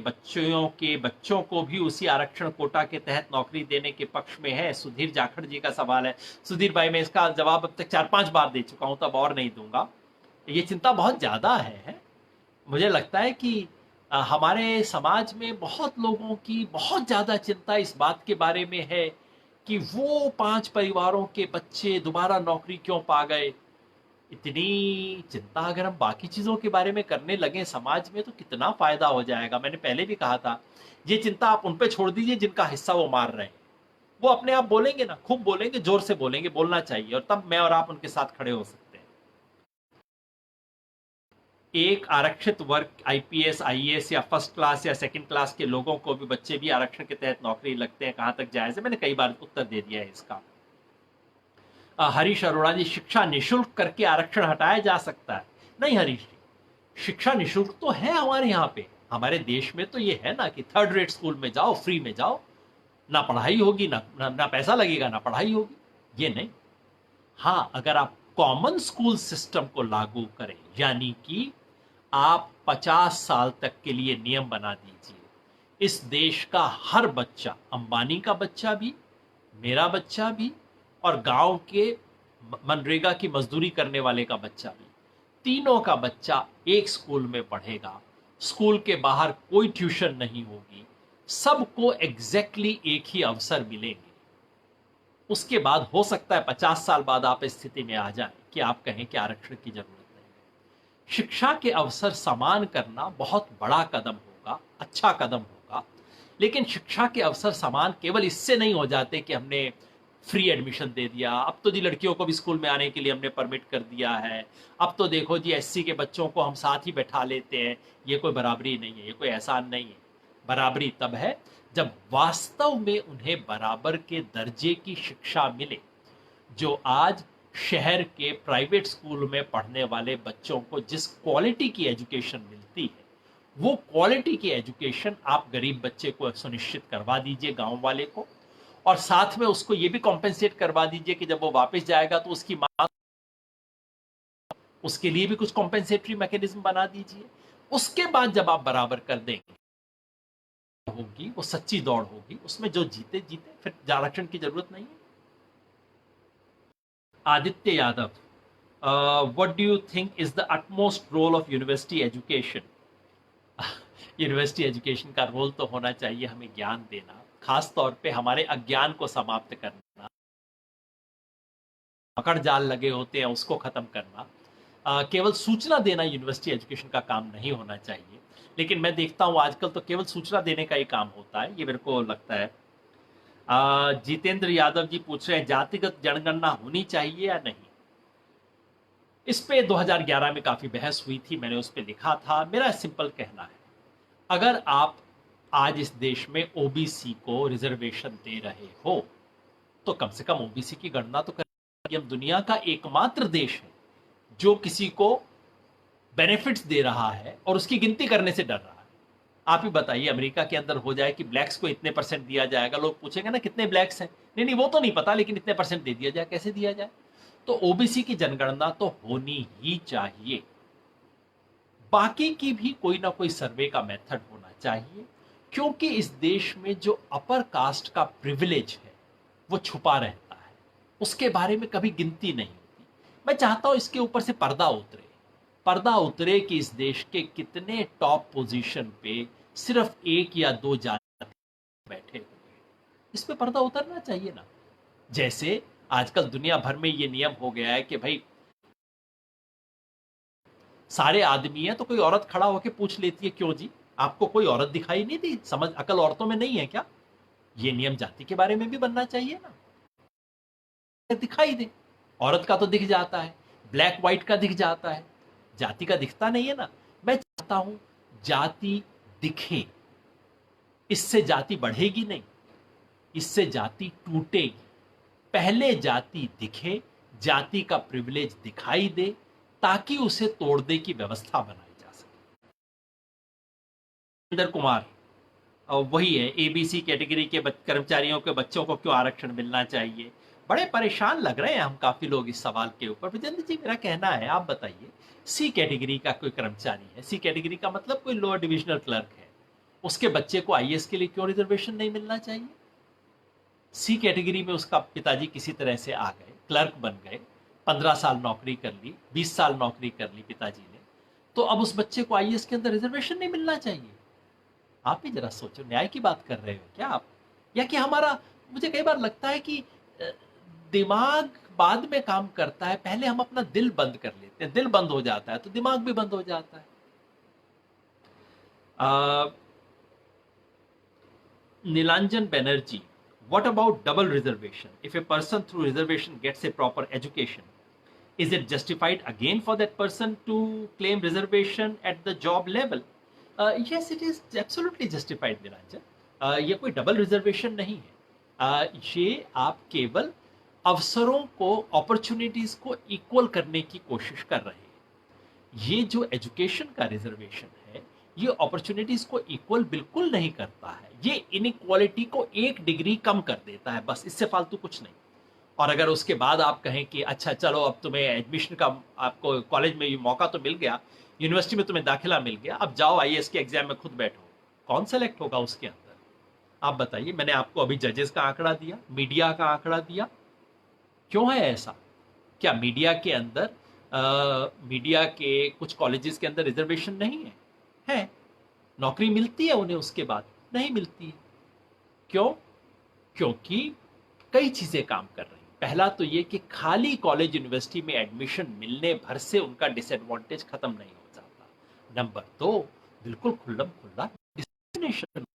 Speaker 1: बच्चों को भी उसी आरक्षण कोटा के तहत नौकरी देने के पक्ष में है? सुधीर जाखड़ जी का सवाल है। सुधीर भाई, मैं इसका जवाब अब तक 4-5 बार दे चुका हूं, तब और नहीं दूंगा। ये चिंता बहुत ज्यादा है। मुझे लगता है कि हमारे समाज में बहुत लोगों की बहुत ज्यादा चिंता इस बात के बारे में है कि वो 5 परिवारों के बच्चे दोबारा नौकरी क्यों पा गए। इतनी चिंता अगर हम बाकी चीजों के बारे में करने लगे समाज में, तो कितना फायदा हो जाएगा। मैंने पहले भी कहा था, ये चिंता आप उन पे छोड़ दीजिए जिनका हिस्सा वो मार रहे हैं। वो अपने आप बोलेंगे ना, खूब बोलेंगे, जोर से बोलेंगे, बोलना चाहिए, और तब मैं और आप उनके साथ खड़े हो सकते हैं। एक आरक्षित वर्ग आईपीएस, आईएएस या फर्स्ट क्लास या सेकंड क्लास के लोगों को भी बच्चे भी आरक्षण के तहत नौकरी लगते हैं, कहां तक जायज है? मैंने कई बार उत्तर दे दिया है इसका। हरीश अरोड़ा जी, शिक्षा निशुल्क करके आरक्षण हटाया जा सकता है? नहीं हरीश जी, शिक्षा निशुल्क तो है हमारे यहाँ पे। हमारे देश में तो ये है ना कि 3rd रेट स्कूल में जाओ, फ्री में जाओ, ना पढ़ाई होगी, ना पैसा लगेगा, ना पढ़ाई होगी। ये नहीं। हाँ, अगर आप कॉमन स्कूल सिस्टम को लागू करें, यानी कि आप 50 साल तक के लिए नियम बना दीजिए, इस देश का हर बच्चा, अंबानी का बच्चा भी, मेरा बच्चा भी, और गांव के मनरेगा की मजदूरी करने वाले का बच्चा भी, तीनों का बच्चा एक स्कूल में पढ़ेगा। स्कूल के बाहर कोई ट्यूशन नहीं होगी, सबको एग्जैक्टली एक ही अवसर मिलेंगे। उसके बाद हो सकता है 50 साल बाद आप इस स्थिति में आ जाएं कि आप कहें कि आरक्षण की जरूरत नहीं है। शिक्षा के अवसर समान करना बहुत बड़ा कदम होगा, अच्छा कदम होगा, लेकिन शिक्षा के अवसर समान केवल इससे नहीं हो जाते कि हमने फ्री एडमिशन दे दिया, अब तो जी लड़कियों को भी स्कूल में आने के लिए हमने परमिट कर दिया है, अब तो देखो जी एससी के बच्चों को हम साथ ही बैठा लेते हैं। ये कोई बराबरी नहीं है, ये कोई एहसान नहीं है। बराबरी तब है जब वास्तव में उन्हें बराबर के दर्जे की शिक्षा मिले। जो आज शहर के प्राइवेट स्कूल में पढ़ने वाले बच्चों को जिस क्वालिटी की एजुकेशन मिलती है, वो क्वालिटी की एजुकेशन आप गरीब बच्चे को सुनिश्चित करवा दीजिए, गांव वाले को, और साथ में उसको ये भी कॉम्पेंसेट करवा दीजिए कि जब वो वापस जाएगा तो उसकी मां, उसके लिए भी कुछ कॉम्पेंसेटरी मैकेनिज्म बना दीजिए। उसके बाद जब आप बराबर कर देंगे, होगी वो सच्ची दौड़ होगी, उसमें जो जीते जीते, फिर आरक्षण की जरूरत नहीं है। Aditya Yadav, what do you think is the utmost role of university education? University education का रोल तो होना चाहिए हमें ज्ञान देना, खास तौर पे हमारे अज्ञान को समाप्त करना, पकड़ जाल लगे होते हैं उसको खत्म करना। केवल सूचना देना यूनिवर्सिटी एजुकेशन का काम नहीं होना चाहिए, लेकिन मैं देखता हूं आजकल तो केवल सूचना देने का ही काम होता है, ये मेरे को लगता है। जितेंद्र यादव जी पूछ रहे हैं जातिगत जनगणना होनी चाहिए या नहीं। इस पे 2011 में काफी बहस हुई थी, मैंने उस पर लिखा था। मेरा सिंपल कहना है, अगर आप आज इस देश में ओबीसी को रिजर्वेशन दे रहे हो तो कम से कम ओबीसी की गणना तो करें। हम दुनिया का एकमात्र देश है जो किसी को बेनिफिट्स दे रहा है और उसकी गिनती करने से डर रहा है। आप ही बताइए, अमेरिका के अंदर हो जाए कि ब्लैक्स को इतने परसेंट दिया जाएगा, लोग पूछेंगे ना कितने ब्लैक्स हैं, नहीं नहीं वो तो नहीं पता, लेकिन इतने परसेंट दे दिया जाए, कैसे दिया जाए? तो ओबीसी की जनगणना तो होनी ही चाहिए। बाकी की भी कोई ना कोई सर्वे का मेथड होना चाहिए, क्योंकि इस देश में जो अपर कास्ट का प्रिविलेज है वो छुपा रहता है, उसके बारे में कभी गिनती नहीं होती। मैं चाहता हूं इसके ऊपर से पर्दा उतरे, पर्दा उतरे कि इस देश के कितने टॉप पोजीशन पे सिर्फ एक या दो जाति बैठे हुए हैं। इस पे पर्दा उतरना चाहिए ना। जैसे आजकल दुनिया भर में ये नियम हो गया है कि भाई सारे आदमी हैं तो कोई औरत खड़ा होकर पूछ लेती है, क्यों जी आपको कोई औरत दिखाई नहीं दी? समझ अकल औरतों में नहीं है क्या? ये नियम जाति के बारे में भी बनना चाहिए ना, दिखाई दे। औरत का तो दिख जाता है, ब्लैक व्हाइट का दिख जाता है, जाति का दिखता नहीं है ना। मैं चाहता हूं जाति दिखे, इससे जाति बढ़ेगी नहीं, इससे जाति टूटेगी। पहले जाति दिखे, जाति का प्रिविलेज दिखाई दे, ताकि उसे तोड़ने की व्यवस्था बनाई जा सके। इंदर कुमार, वही है, एबीसी कैटेगरी के कर्मचारियों के बच्चों को क्यों आरक्षण मिलना चाहिए? बड़े परेशान लग रहे हैं हम काफी लोग इस सवाल के ऊपर। विजेंद्र जी, मेरा कहना है, आप बताइए, सी कैटेगरी का कोई कर्मचारी है, सी कैटेगरी का मतलब कोई लोअर डिविजनल क्लर्क है, उसके बच्चे को आईएएस के लिए क्यों रिजर्वेशन नहीं मिलना चाहिए? सी कैटेगरी में उसका पिताजी किसी तरह से आ गए, क्लर्क बन गए, 15 साल नौकरी कर ली, 20 साल नौकरी कर ली पिताजी ने, तो अब उस बच्चे को आईएएस के अंदर रिजर्वेशन नहीं मिलना चाहिए? आप ही जरा सोचो, न्याय की बात कर रहे हो क्या आप? या कि हमारा, मुझे कई बार लगता है कि दिमाग बाद में काम करता है, पहले हम अपना दिल बंद कर लेते हैं, दिल बंद हो जाता है तो दिमाग भी बंद हो जाता है। Nilanjan Banerjee, what about double reservation? If a person through reservation gets a proper education, is it justified again for that person to claim reservation at the job level? Yes, it is absolutely justified, Nilanjan. ये कोई double reservation नहीं है, ये आप केवल अवसरों को, opportunities को इक्वल करने की कोशिश कर रहे हैं। ये जो एजुकेशन का रिजर्वेशन है, ये अपॉर्चुनिटीज को इक्वल बिल्कुल नहीं करता है, ये इनइक्वालिटी को 1 डिग्री कम कर देता है, बस, इससे फालतू कुछ नहीं। और अगर उसके बाद आप कहें कि अच्छा चलो अब तुम्हें एडमिशन का, आपको कॉलेज में ये मौका तो मिल गया, यूनिवर्सिटी में तुम्हें दाखिला मिल गया, अब जाओ आईएएस के एग्जाम में खुद बैठो, कौन सेलेक्ट होगा उसके अंदर? आप बताइए। मैंने आपको अभी जजेस का आंकड़ा दिया, मीडिया का आंकड़ा दिया, क्यों है ऐसा? क्या मीडिया के अंदर मीडिया के कुछ कॉलेजेस के अंदर रिजर्वेशन नहीं है? है। नौकरी मिलती है उन्हें उसके बाद? नहीं मिलती है। क्यों? क्योंकि कई चीजें काम कर रही हैं। पहला तो ये कि खाली कॉलेज यूनिवर्सिटी में एडमिशन मिलने भर से उनका डिसएडवांटेज खत्म नहीं हो जाता। नंबर दो, बिल्कुल खुल्लम खुल्ला डिस्क्रिमिनेशन,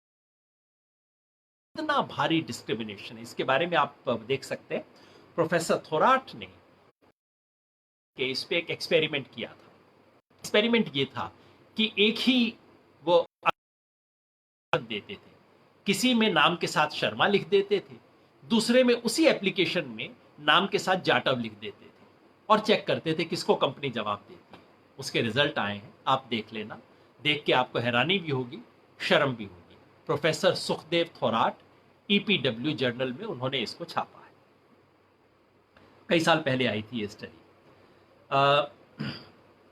Speaker 1: इतना भारी डिस्क्रिमिनेशन है, इसके बारे में आप देख सकते हैं। प्रोफेसर थोराट ने कि इस पे एक एक्सपेरिमेंट किया था। एक्सपेरिमेंट ये था कि एक ही वो देते थे, किसी में नाम के साथ शर्मा लिख देते थे, दूसरे में उसी एप्लीकेशन में नाम के साथ जाटव लिख देते थे, और चेक करते थे किसको कंपनी जवाब देती है। उसके रिजल्ट आए हैं, आप देख लेना, देख के आपको हैरानी भी होगी, शर्म भी होगी। Professor Sukhdev Thorat, EPW journal में उन्होंने इसको छापा है, कई साल पहले आई थी ये study.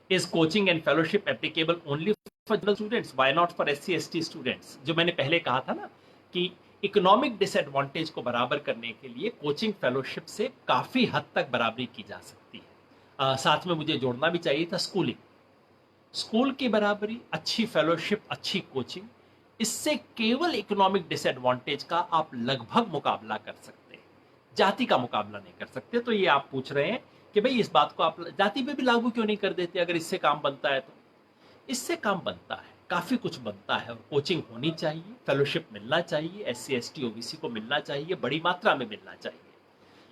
Speaker 1: Is coaching and fellowship applicable only for general students, why not for SC ST students? जो मैंने पहले कहा था ना कि इकोनॉमिक डिसएडवांटेज को बराबर करने के लिए कोचिंग फेलोशिप से काफी हद तक बराबरी की जा सकती है। साथ में मुझे जोड़ना भी चाहिए था स्कूलिंग, स्कूल की बराबरी, अच्छी फेलोशिप, अच्छी कोचिंग, इससे केवल इकोनॉमिक डिसएडवांटेज का आप लगभग मुकाबला कर सकते हैं, जाति का मुकाबला नहीं कर सकते। तो ये आप पूछ रहे हैं कि भाई इस बात को आप जाति पे भी लागू क्यों नहीं कर देते, अगर इससे काम बनता है तो? इससे काम बनता है, काफी कुछ बनता है। और कोचिंग होनी चाहिए, फेलोशिप मिलना चाहिए, एससी एसटी ओबीसी को मिलना चाहिए, बड़ी मात्रा में मिलना चाहिए।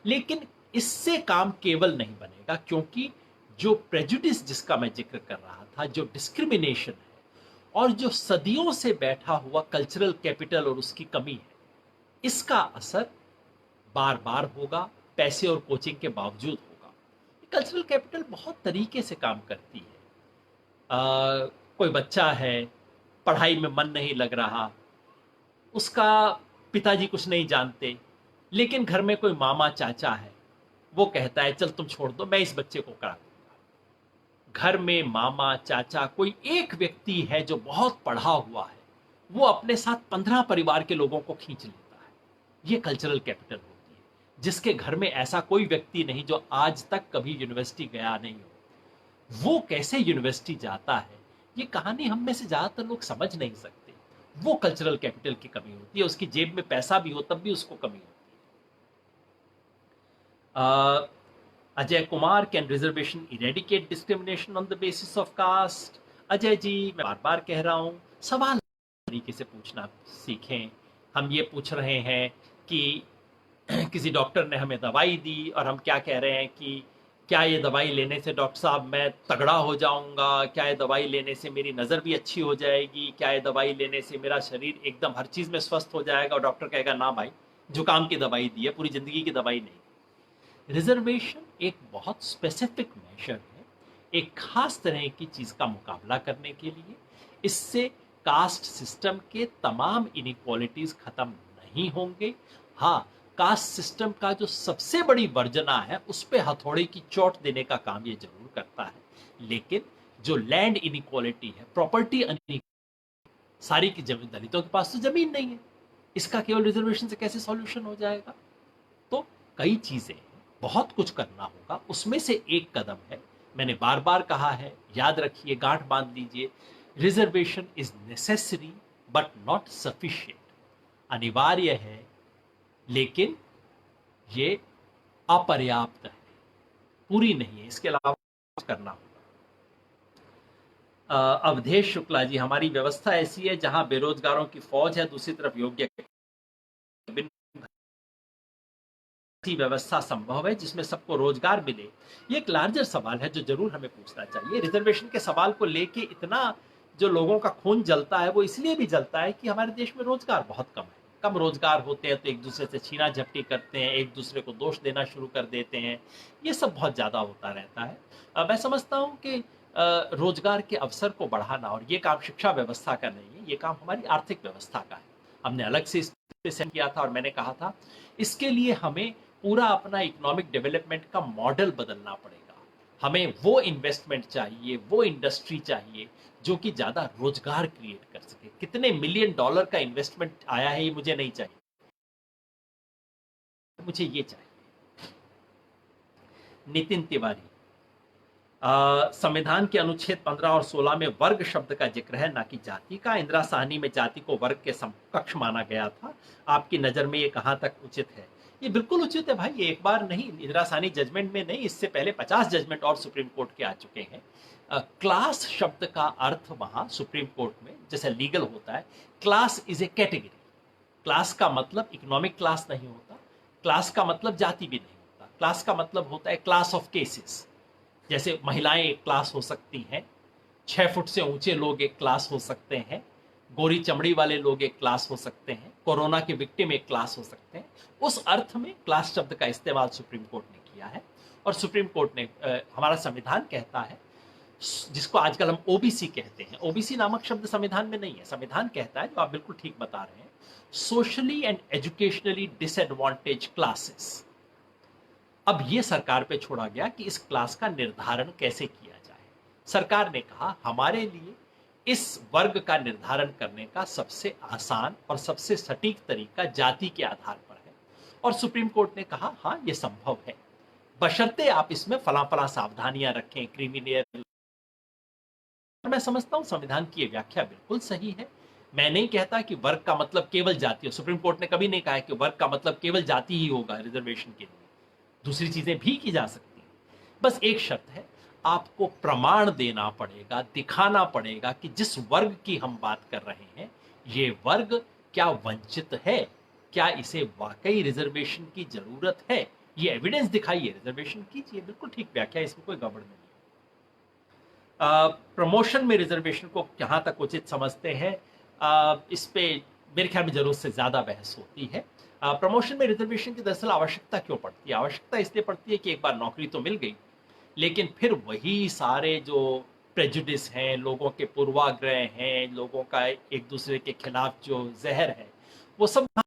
Speaker 1: लेकिन इससे काम केवल नहीं बनेगा, क्योंकि जो प्रेजुडिस जिसका मैं जिक्र कर रहा था, जो डिस्क्रिमिनेशन है और जो सदियों से बैठा हुआ कल्चरल कैपिटल और उसकी कमी है, इसका असर बार बार होगा, पैसे और कोचिंग के बावजूद होगा। कल्चरल कैपिटल बहुत तरीके से काम करती है। कोई बच्चा है, पढ़ाई में मन नहीं लग रहा, उसका पिताजी कुछ नहीं जानते, लेकिन घर में कोई मामा चाचा है, वो कहता है चल तुम छोड़ दो, मैं इस बच्चे को करा दूंगा। घर में मामा चाचा कोई एक व्यक्ति है जो बहुत पढ़ा हुआ है, वो अपने साथ 15 परिवार के लोगों को खींच लेता है। ये कल्चरल कैपिटल होती है, जिसके घर में ऐसा कोई व्यक्ति नहीं जो आज तक कभी यूनिवर्सिटी गया नहीं हो, वो कैसे यूनिवर्सिटी जाता है, ये कहानी हम में से ज्यादातर लोग समझ नहीं सकते। वो कल्चरल कैपिटल की कमी होती है। उसकी जेब में पैसा भी हो तब भी उसको कमी होती है। Ajay Kumar, can reservation eradicate discrimination on the basis of caste? Ajay ji, मैं बार बार कह रहा हूं, सवाल तरीके से पूछना सीखें। हम ये पूछ रहे हैं कि किसी डॉक्टर ने हमें दवाई दी और हम क्या कह रहे हैं कि क्या ये दवाई लेने से डॉक्टर साहब मैं तगड़ा हो जाऊंगा, क्या ये दवाई लेने से मेरी नज़र भी अच्छी हो जाएगी, क्या ये दवाई लेने से मेरा शरीर एकदम हर चीज़ में स्वस्थ हो जाएगा? और डॉक्टर कहेगा ना भाई, जुकाम की दवाई दी है, पूरी ज़िंदगी की दवाई नहीं। रिजर्वेशन एक बहुत स्पेसिफिक मेजर है, एक खास तरह की चीज़ का मुकाबला करने के लिए। इससे कास्ट सिस्टम के तमाम इनइक्वालिटीज़ खत्म नहीं होंगे। हाँ, कास्ट सिस्टम का जो सबसे बड़ी वर्जना है उस पर हथौड़े की चोट देने का काम ये जरूर करता है, लेकिन जो लैंड इनइक्वालिटी है, प्रॉपर्टी इनइक्वालिटी, सारी की जमीन, दलितों के पास तो जमीन नहीं है, इसका केवल रिजर्वेशन से कैसे सॉल्यूशन हो जाएगा? तो कई चीजें हैं, बहुत कुछ करना होगा। उसमें से एक कदम है, मैंने बार बार कहा है, याद रखिए, गांठ बांध लीजिए, reservation is necessary but not sufficient. अनिवार्य है लेकिन ये अपर्याप्त है, पूरी नहीं है, इसके अलावा कुछ करना होगा। अवधेश शुक्ला जी, हमारी व्यवस्था ऐसी है जहां बेरोजगारों की फौज है, दूसरी तरफ योग्य व्यवस्था संभव है जिसमें सबको रोजगार मिले? ये एक लार्जर सवाल है जो जरूर हमें पूछना चाहिए। रिजर्वेशन के सवाल को लेके इतना जो लोगों का खून जलता है, वो इसलिए भी जलता है कि हमारे देश में रोजगार बहुत कम है। कम रोजगार होते हैं तो एक दूसरे से छीना झपटी करते हैं, एक दूसरे को दोष देना शुरू कर देते हैं, ये सब बहुत ज़्यादा होता रहता है। मैं समझता हूँ कि रोजगार के अवसर को बढ़ाना, और ये काम शिक्षा व्यवस्था का नहीं है, ये काम हमारी आर्थिक व्यवस्था का है। हमने अलग से इस पे सेंड किया था और मैंने कहा था इसके लिए हमें पूरा अपना इकोनॉमिक डेवलपमेंट का मॉडल बदलना पड़ेगा। हमें वो इन्वेस्टमेंट चाहिए, वो इंडस्ट्री चाहिए जो कि ज्यादा रोजगार क्रिएट कर सके। कितने मिलियन डॉलर का इन्वेस्टमेंट आया है ये मुझे नहीं चाहिए, मुझे ये चाहिए। नितिन तिवारी, संविधान के अनुच्छेद 15 और 16 में वर्ग शब्द का जिक्र है, ना कि जाति का। इंदिरा साहनी में जाति को वर्ग के समकक्ष माना गया था। आपकी नजर में ये कहां तक उचित है? ये बिल्कुल उचित है भाई। ये एक बार नहीं, इंदिरा साहनी जजमेंट में नहीं, इससे पहले 50 जजमेंट और सुप्रीम कोर्ट के आ चुके हैं। क्लास शब्द का अर्थ वहां सुप्रीम कोर्ट में जैसे लीगल होता है, class is A category. Class का मतलब इकोनॉमिक क्लास नहीं होता, क्लास का मतलब जाति भी नहीं होता। क्लास का मतलब होता है क्लास ऑफ केसेस। जैसे महिलाएं एक क्लास हो सकती हैं, 6 फुट से ऊंचे लोग एक क्लास हो सकते हैं, गोरी चमड़ी वाले लोग एक क्लास हो सकते हैं, कोरोना के विक्टिम एक क्लास हो सकते हैं। उस अर्थ में क्लास शब्द का इस्तेमाल सुप्रीम कोर्ट ने किया है। और सुप्रीम कोर्ट ने, हमारा संविधान कहता है, जिसको आजकल हम ओबीसी कहते हैं, ओबीसी नामक शब्द संविधान में नहीं है। संविधान कहता है, जो आप बिल्कुल ठीक बता रहे हैं, socially and educationally disadvantage classes. अब यह सरकार पे छोड़ा गया कि इस क्लास का निर्धारण कैसे किया जाए। सरकार ने कहा हमारे लिए इस वर्ग का निर्धारण करने का सबसे आसान और सबसे सटीक तरीका जाति के आधार पर है। और सुप्रीम कोर्ट ने कहा हाँ ये संभव है, बशर्ते आप इसमें फला फला सावधानियां रखें, क्रीमिनियर। मैं समझता हूं संविधान की यह व्याख्या बिल्कुल सही है। मैं नहीं कहता कि वर्ग का मतलब केवल जाति हो। सुप्रीम कोर्ट ने कभी नहीं कहा कि वर्ग का मतलब केवल जाति ही होगा रिजर्वेशन के लिए, दूसरी चीजें भी की जा सकती हैं। बस एक शर्त है, आपको प्रमाण देना पड़ेगा, दिखाना पड़ेगा कि जिस वर्ग की हम बात कर रहे हैं, ये वर्ग क्या वंचित है, क्या इसे वाकई रिजर्वेशन की जरूरत है। ये एविडेंस दिखाइए, रिजर्वेशन कीजिए। बिल्कुल ठीक व्याख्या, इसमें कोई गड़बड़ नहीं। प्रमोशन में रिजर्वेशन को कहां तक उचित समझते हैं, इस पे मेरे ख्याल में जरूरत से ज्यादा बहस होती है। प्रमोशन में रिजर्वेशन की दरअसल आवश्यकता क्यों पड़ती है? आवश्यकता इसलिए पड़ती है कि एक बार नौकरी तो मिल गई, लेकिन फिर वही सारे जो प्रेजुडिस हैं, लोगों के पूर्वाग्रह हैं, लोगों का एक दूसरे के खिलाफ जो जहर है, वो सब